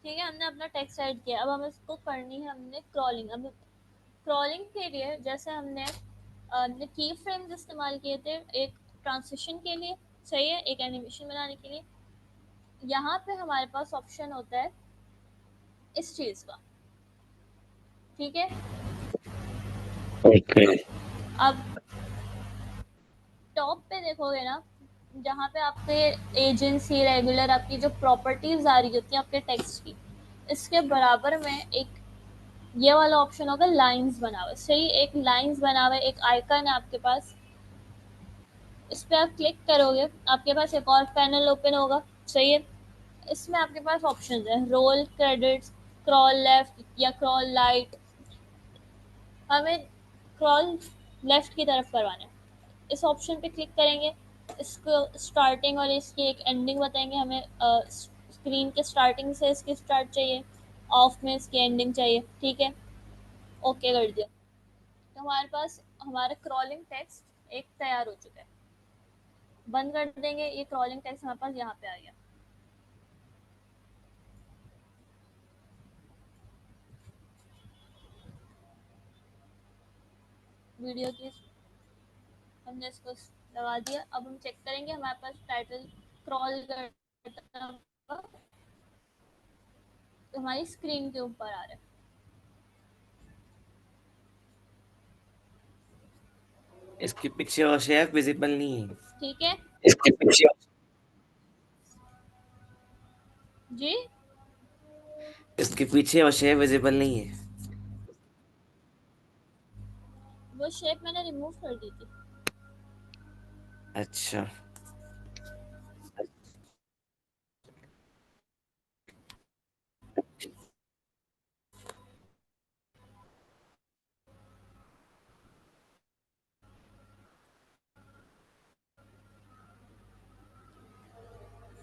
S1: ठीक है, हमने अपना टेक्स्ट ऐड किया, अब हम इसको करनी है हमने क्रॉलिंग। अब क्रॉलिंग के लिए जैसे हमने की फ्रेम्स इस्तेमाल किए थे एक ट्रांसिशन के लिए, सही है, एक एनिमेशन बनाने के लिए। यहाँ पे हमारे पास ऑप्शन होता है इस चीज़ का, ठीक है।
S2: ओके।
S1: अब टॉप पे देखोगे ना, जहाँ पे आपके एजेंसी रेगुलर आपकी जो प्रॉपर्टीज आ रही होती है आपके टेक्स्ट की, इसके बराबर में एक ये वाला ऑप्शन होगा लाइंस बना हुआ, सही, एक लाइंस बना हुआ एक आइकन है आपके पास। इस पर आप क्लिक करोगे आपके पास एक और पैनल ओपन होगा, सही है। इसमें आपके पास ऑप्शन है रोल क्रेडिट्स, क्रॉल लेफ्ट या क्रॉल लाइट। हमें क्रॉल लेफ्ट की तरफ करवाना है, इस ऑप्शन पे क्लिक करेंगे। इसको स्टार्टिंग और इसकी एक एंडिंग बताएंगे हमें, स्क्रीन के स्टार्टिंग से इसकी स्टार्ट चाहिए, ऑफ में इसकी एंडिंग चाहिए, ठीक है। ओके कर दिया, तो हमारे पास हमारा क्रॉलिंग टेक्स्ट एक तैयार हो चुका है। बंद कर देंगे, ये क्रॉलिंग टेक्स्ट हमारे पास यहाँ पे आ गया। वीडियो की हमने इसको लगा दिया, अब हम चेक करेंगे हमारे पास टाइटल क्रॉल करता हुआ तो हमारी स्क्रीन के ऊपर आ रहा है।
S2: इसके पीछे वो शेफ विजिबल नहीं है।
S1: ठीक है
S2: इसके पीछे
S1: जी,
S2: इसके पीछे वो शेफ विजिबल नहीं है।
S1: वो शेप मैंने रिमूव कर दी थी।
S2: अच्छा।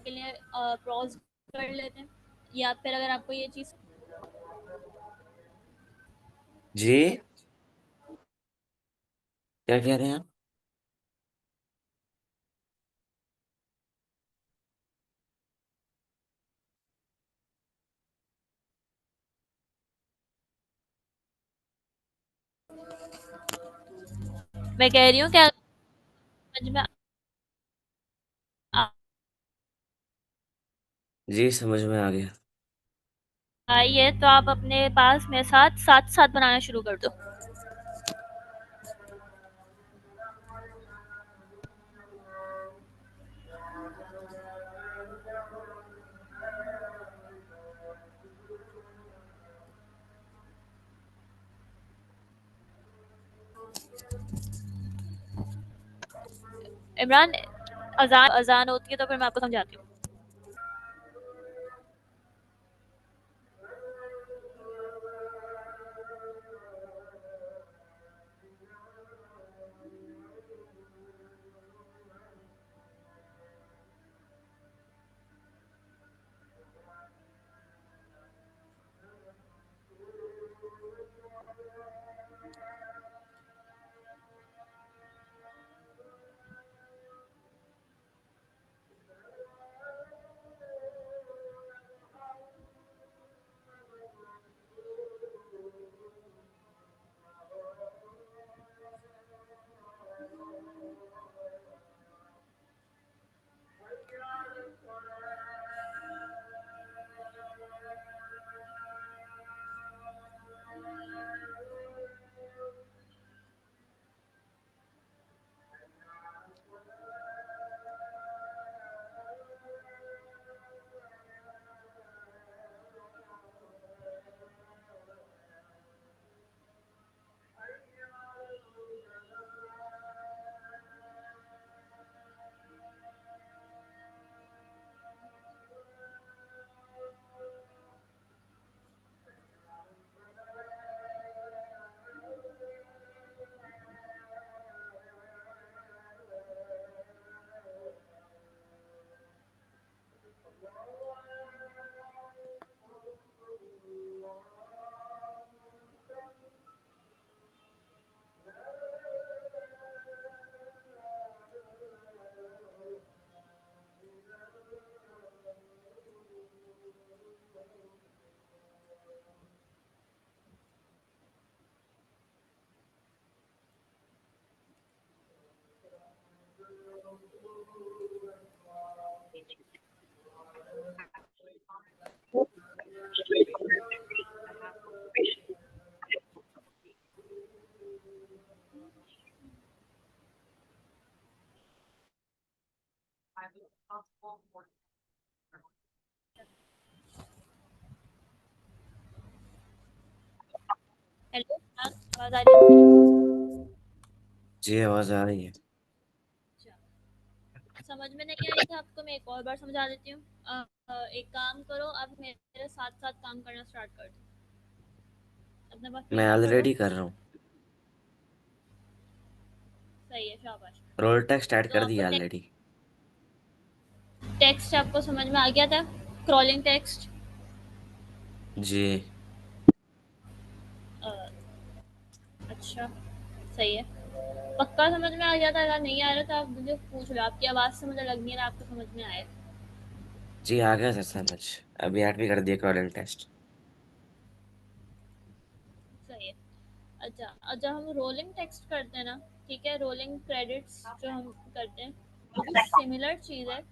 S1: के लिए पॉज कर लेते हैं, या फिर अगर आपको ये चीज़
S2: जी, क्या कह रहे हैं आप?
S1: मैं कह रही हूँ कि समझ में आ-
S2: जी समझ में आ गया।
S1: आई है तो आप अपने पास मेरे साथ साथ साथ बनाना शुरू कर दो। इमरान, अजान होती है तो फिर मैं आपको समझाती हूँ। हेलो, हाँ, आवाज आ रही है मेरी?
S2: जी आवाज आ रही है।
S1: अच्छा, समझ में नहीं आई था आपको, मैं एक और बार समझा देती हूँ। एक काम करो, आप मेरे साथ साथ काम करना स्टार्ट कर दो। अपने पास
S2: मैं
S1: पेपर पढ़ो।
S2: ऑलरेडी कर रहा हूँ।
S1: सही है, शाबाश।
S2: रोल टेक्स्ट ऐड
S1: तो
S2: कर
S1: आपको
S2: दिया ऑलरेडी।
S1: टेक्स्ट आपको समझ में आ गया था? Crawling text.
S2: जी।
S1: अच्छा, सही है। पक्का समझ में आ गया था? अगर नहीं आ रहा था आप मुझे पूछ लो, आपकी आवाज़ से मुझे लग नहीं रहा आपको समझ में आया।
S2: जी आ गया सर समझ। अभी ऐड भी कर दिया कॉलिंग टेस्ट।
S1: सही है। अच्छा, जब हम रोलिंग टेक्स्ट करते हैं ना, ठीक है, रोलिंग क्रेडिट्स जो हम करते हैं, वो भी सिमिलर चीज़ है,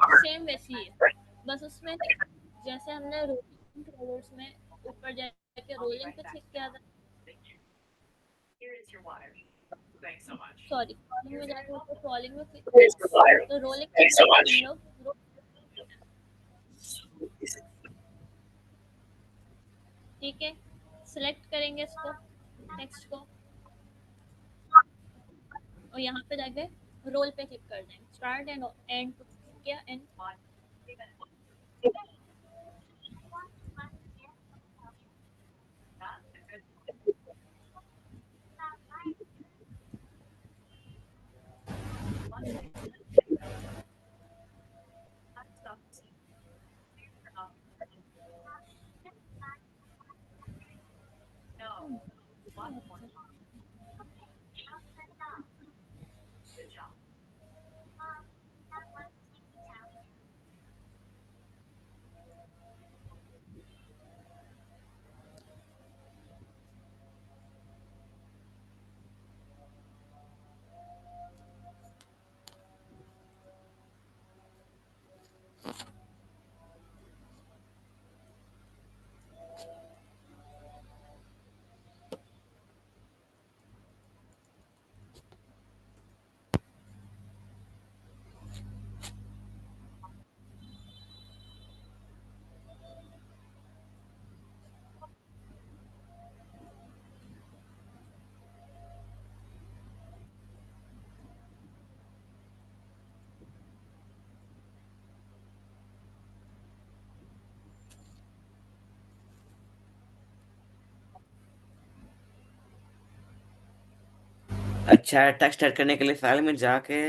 S1: सेम वैसी ही है। बस उसमें जैसे हमने रोलिंग क्रेडिट्स में ऊपर जाके रोलिंग पे क्लिक किया था, सॉरी कॉलिंग में जाके ऊपर कॉलिंग में क्लिक किया, तो रोलिंग में हम लोग ठीक है, सिलेक्ट करेंगे इसको, टेक्स्ट को, और यहाँ पे जाके रोल पे क्लिक कर देंगे, स्टार्ट एंड एंड किया एंड।
S2: अच्छा, टेक्स्ट ऐड करने के लिए फाइल में जाके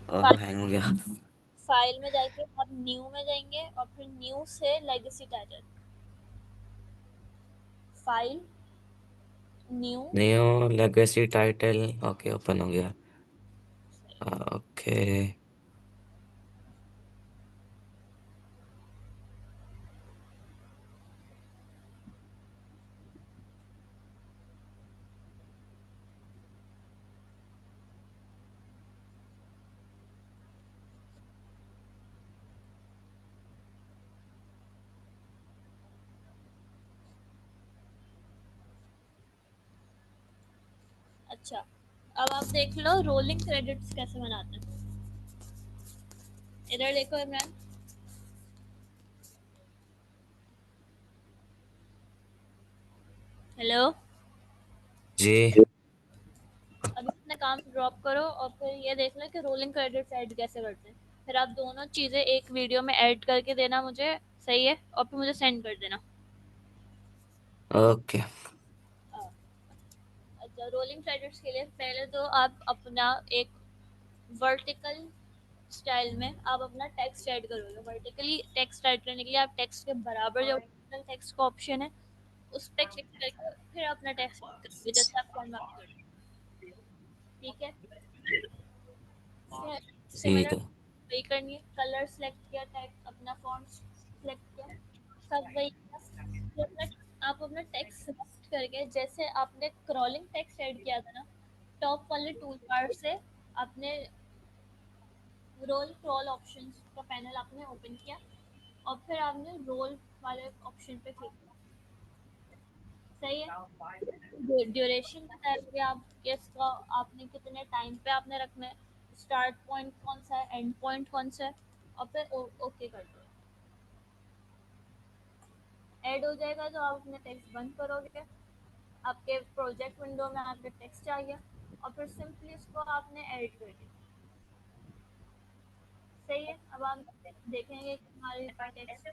S2: ओहो, हैंग हो गया।
S1: फाइल में जाके आप न्यू में जाएंगे और फिर न्यू से legacy title, file, new.
S2: New legacy title, okay open हो गया। ओके।
S1: अच्छा, अब आप देख लो रोलिंग क्रेडिट्स कैसे बनाते हैं। इधर देखो इमरान। हेलो।
S2: जी।
S1: अभी अपने काम ड्रॉप करो और फिर ये देख लो कि रोलिंग क्रेडिट्स ऐड कैसे करते हैं। फिर आप दोनों चीज़ें एक वीडियो में ऐड करके देना मुझे, सही है, और फिर मुझे सेंड कर देना।
S2: ओके।
S1: अच्छा, रोलिंग क्रेडिट्स के लिए पहले तो आप अपना एक वर्टिकल स्टाइल में आप अपना टेक्स्ट ऐड करोगे। वर्टिकली टेक्स्ट ऐड करने के लिए आप टेक्स्ट के बराबर जो वर्टिकल टेक्स्ट का ऑप्शन है उस पर क्लिक करके फिर अपना टेक्स्ट ऐड करोगे, जैसे आप कैनवा में करते हो। ठीक है।
S2: ठीक
S1: सिमिलर
S2: है।
S1: वही करनी है। कलर सेलेक्ट किया, टाइप अपना फॉन्ट सेलेक्ट किया, सब वही किया। फिर आप अपना टेक्स्ट सेलेक्ट करके, जैसे आपने क्रॉलिंग टेक्स्ट ऐड किया था ना, टॉप वाले टूल बार से आपने रोल क्रॉल ऑप्शंस का पैनल आपने ओपन किया और फिर आपने रोल वाले ऑप्शन पे क्लिक किया। सही है। ड्यूरेशन बताओगे आप कि इसका आपने कितने टाइम पे आपने रखना है, स्टार्ट पॉइंट कौन सा है, एंड पॉइंट कौन सा है, और फिर ओके कर दो। ऐड हो जाएगा तो आप अपने टेक्स्ट बंद करोगे, आपके प्रोजेक्ट विंडो में आपके टेक्स्ट आ गया और फिर सिंपली इसको आपने ऐड कर दिया। सही है। अब आप देखेंगे कि हमारे टेक्स्ट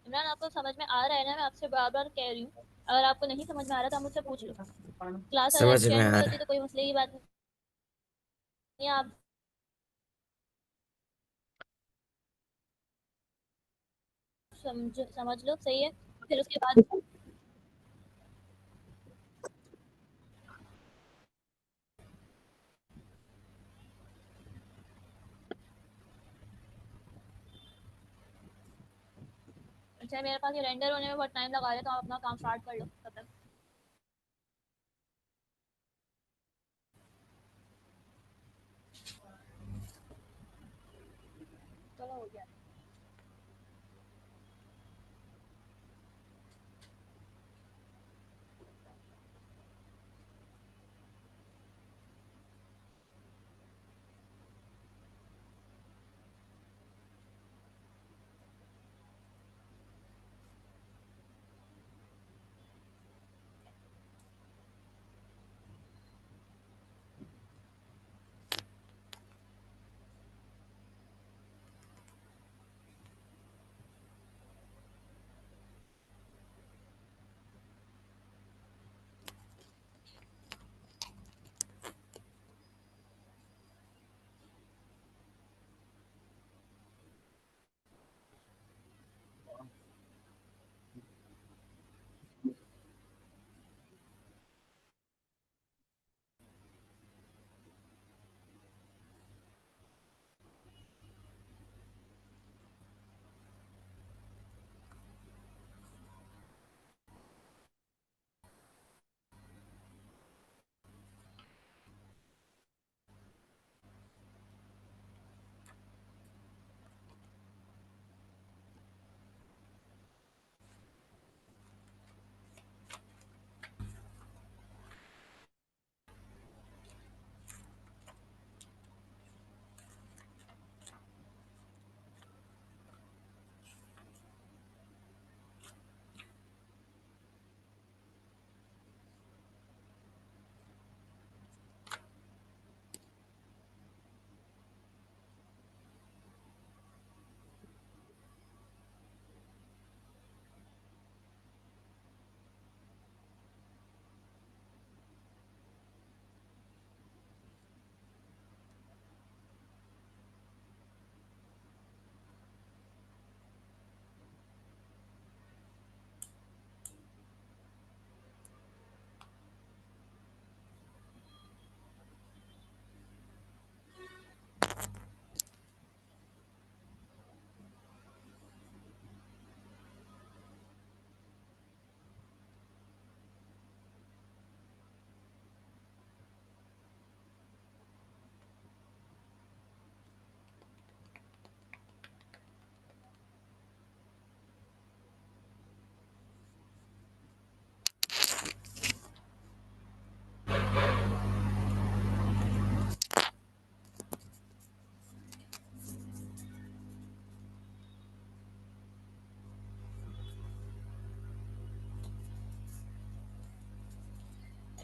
S1: इमरान, आपको समझ में आ रहा है ना? मैं आपसे बार बार कह रही हूँ, अगर आपको नहीं समझ में आ रहा तो आप मुझसे पूछ लो। क्लास अगर
S2: समझ में
S1: जॉइन हो
S2: आ
S1: जाती
S2: रहा
S1: है तो कोई मसले की बात नहीं है। आप समझ लो, सही है। फिर उसके बाद अच्छा, मेरे पास ये रेंडर होने में बहुत टाइम लगा रहे, तो आप अपना काम स्टार्ट कर लो तब तक। चलो, हो गया।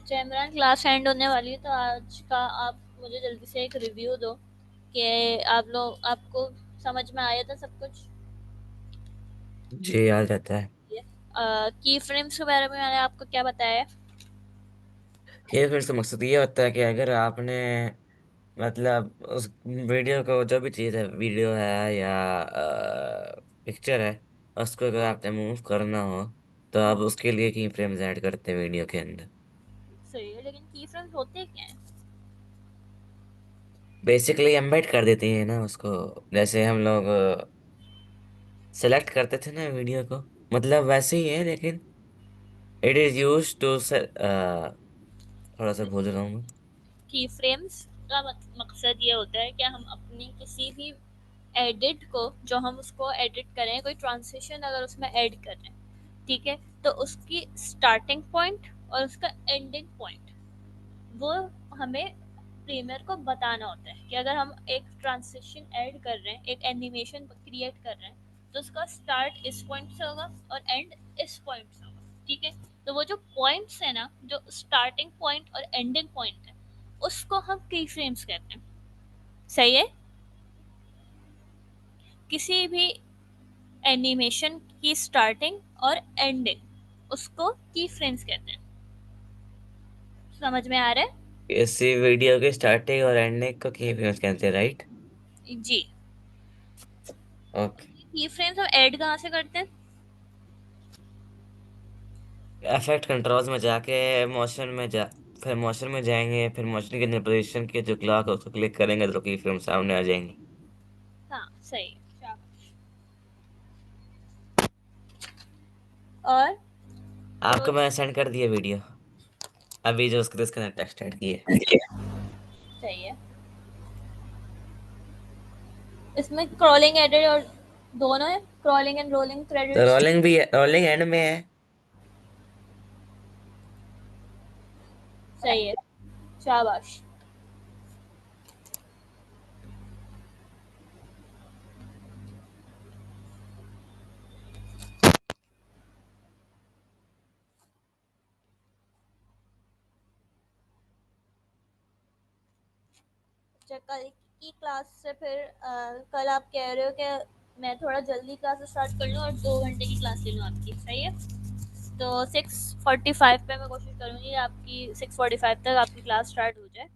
S1: अच्छा इमरान, क्लास एंड होने वाली है तो आज का आप मुझे जल्दी से एक रिव्यू दो कि आपको समझ में आया था सब कुछ।
S2: जी याद रहता है।
S1: की फ्रेम्स के बारे में मैंने आपको क्या बताया है?
S2: ये फिर से मकसद ये होता है कि अगर आपने मतलब उस वीडियो को, जो भी चीज़ है, वीडियो है या पिक्चर है, उसको अगर आपने मूव करना हो तो आप उसके लिए की फ्रेम्स ऐड करते हैं वीडियो के अंदर।
S1: सही है, लेकिन की फ्रेम्स होते क्या हैं?
S2: बेसिकली एम्बेड कर देते हैं ना उसको, जैसे हम लोग सेलेक्ट करते थे ना वीडियो को, मतलब वैसे ही है, लेकिन इट इज यूज टू थोड़ा सा भूल रहा हूँ मैं।
S1: की फ्रेम्स का मकसद ये होता है कि हम अपनी किसी भी एडिट को, जो हम उसको एडिट करें, कोई ट्रांसिशन अगर उसमें ऐड कर रहे हैं, ठीक है, तो उसकी स्टार्टिंग पॉइंट और उसका एंडिंग पॉइंट वो हमें प्रीमियर को बताना होता है कि अगर हम एक ट्रांसिशन ऐड कर रहे हैं, एक एनिमेशन क्रिएट कर रहे हैं, तो उसका स्टार्ट इस पॉइंट से होगा और एंड इस पॉइंट से होगा, ठीक है। तो वो जो पॉइंट्स है ना, जो स्टार्टिंग पॉइंट और एंडिंग पॉइंट है, उसको हम की फ्रेम्स कहते हैं। सही है। किसी भी एनिमेशन की स्टार्टिंग और एंडिंग, उसको की फ्रेम्स कहते हैं। समझ में आ रहा है?
S2: इसी वीडियो के स्टार्टिंग और एंडिंग को की फ्रेम्स कहते हैं, राइट?
S1: जी।
S2: ओके।
S1: की फ्रेम्स हम ऐड कहाँ से करते हैं?
S2: इफेक्ट कंट्रोल्स में जाके मोशन में जा फिर मोशन में जाएंगे, फिर मोशन के अंदर पोजीशन के जो क्लॉक है उसको क्लिक करेंगे तो की फ्रेम सामने आ जाएंगे।
S1: हाँ सही है, शाबाश। और जो
S2: आपको मैं सेंड कर दिया वीडियो, अभी जो उसके इसका टेक्स्ट ऐड किए।
S1: सही है, इसमें क्रॉलिंग एडिट और दोनों है, क्रॉलिंग एंड रोलिंग
S2: तो
S1: क्रेडिट्स।
S2: रोलिंग भी है, रोलिंग एंड में है।
S1: सही है, शाबाश। अच्छा, कल की क्लास से फिर कल आप कह रहे हो कि मैं थोड़ा जल्दी क्लास स्टार्ट कर लूँ और 2 घंटे की क्लास ले लूँ आपकी, सही है। तो 6:45 पे मैं कोशिश करूँगी आपकी 6:45 तक आपकी क्लास स्टार्ट हो जाए।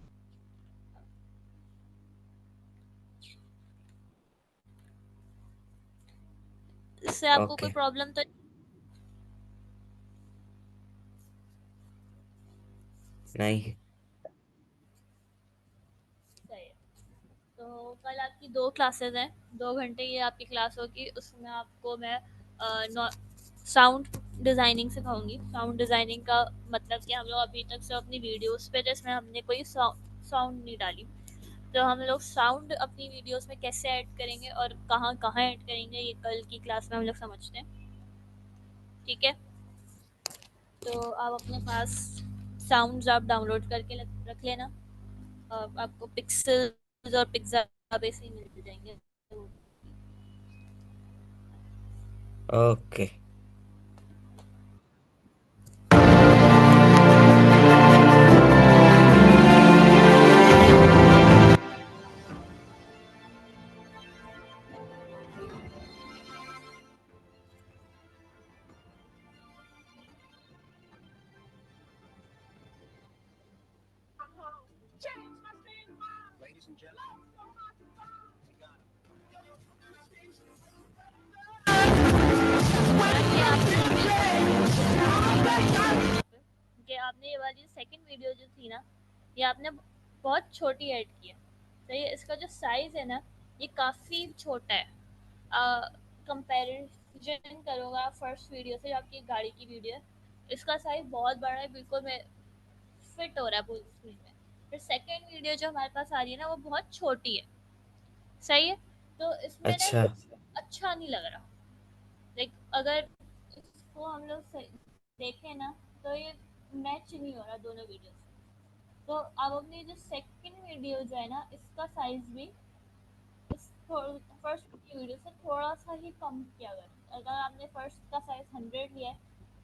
S1: इससे आपको कोई
S2: ओके।
S1: प्रॉब्लम तो?
S2: नहीं।
S1: सही है। तो कल आपकी 2 क्लासेस हैं, 2 घंटे की आपकी क्लास होगी। उसमें आपको मैं साउंड डिज़ाइनिंग सिखाऊंगी। साउंड डिज़ाइनिंग का मतलब कि हम लोग अभी तक से अपनी वीडियोस पे, जिसमें हमने कोई साउंड नहीं डाली, तो हम लोग साउंड अपनी वीडियोस में कैसे ऐड करेंगे और कहाँ कहाँ ऐड करेंगे, ये कल की क्लास में हम लोग समझते हैं, ठीक है। तो आप अपने पास साउंड्स आप डाउनलोड करके रख लेना। आपको पिक्सेल्स और पिक्सा बेस ही मिल जाएंगे।
S2: ओके।
S1: कि आपने ये वाली सेकंड वीडियो जो थी ना, ये आपने बहुत छोटी ऐड की है। सही है, इसका जो साइज़ है ना, ये काफ़ी छोटा है। कंपैरिजन करोगा फर्स्ट वीडियो से, जो आपकी गाड़ी की वीडियो है, इसका साइज़ बहुत बड़ा है, बिल्कुल में फिट हो रहा है पूरी स्क्रीन में। फिर सेकंड वीडियो जो हमारे पास आ रही है ना, वो बहुत छोटी है। सही है। तो इसमें ना
S2: अच्छा।
S1: अच्छा नहीं लग रहा। लाइक अगर इसको हम लोग देखें ना, तो ये मैच नहीं हो रहा दोनों वीडियो से। तो अब अपनी जो सेकंड वीडियो जो है ना, इसका साइज भी इस फर्स्ट वीडियो से थोड़ा सा ही कम किया गया। अगर आपने फर्स्ट का साइज 100 लिया है,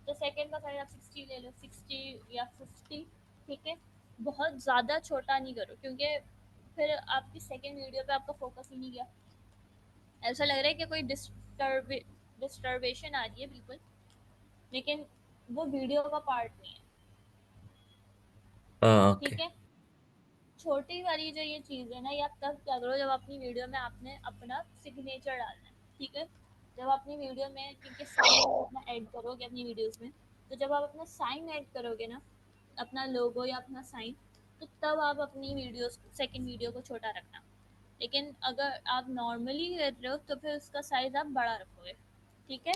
S1: तो सेकंड का साइज आप 60 ले लो, 60 या 50। ठीक है? बहुत ज़्यादा छोटा नहीं करो, क्योंकि फिर आपकी सेकंड वीडियो पे आपका फोकस ही नहीं गया। ऐसा लग रहा है कि कोई डिस्टर्बेशन आ रही है बिल्कुल, लेकिन वो वीडियो का पार्ट नहीं है।
S2: ओके।
S1: ठीक है? छोटी वाली जो ये चीज़ है ना, ये आप तब क्या करो जब अपनी वीडियो में आपने अपना सिग्नेचर डालना है। ठीक है? जब अपनी वीडियो में, क्योंकि साइन अपना ऐड करोगे अपनी वीडियोस में, तो जब आप अपना साइन ऐड करोगे ना, अपना लोगो या अपना साइन, तो तब आप अपनी वीडियोस सेकंड वीडियो को छोटा रखना। लेकिन अगर आप नॉर्मली कर रहे हो तो फिर उसका साइज आप बड़ा रखोगे। ठीक है?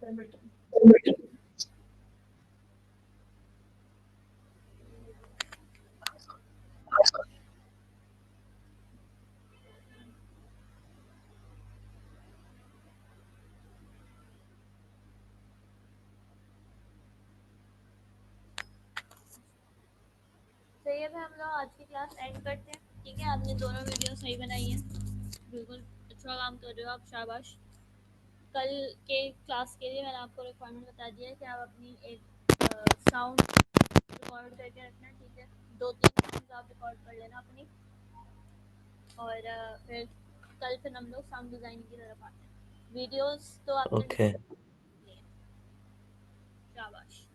S1: तो ये भी हम लोग आज की क्लास एंड करते हैं। ठीक है? आपने दोनों वीडियो सही बनाई है, बिल्कुल अच्छा काम कर रहे हो आप, शाबाश। कल के क्लास के लिए मैंने आपको रिक्वायरमेंट बता दिया है कि आप अपनी एक साउंड रिकॉर्ड करके रखना। ठीक है? 2-3 साउंड आप रिकॉर्ड कर लेना अपनी, और फिर कल फिर हम लोग साउंड डिज़ाइन की तरफ आते हैं। वीडियोस तो आपने
S2: ओके।
S1: लिए हैं। शाबाश।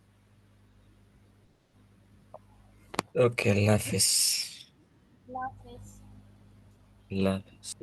S2: ओके, अल्लाह हाफिज।
S1: अल्लाह हाफिज़।
S2: अल्लाह हाफिज।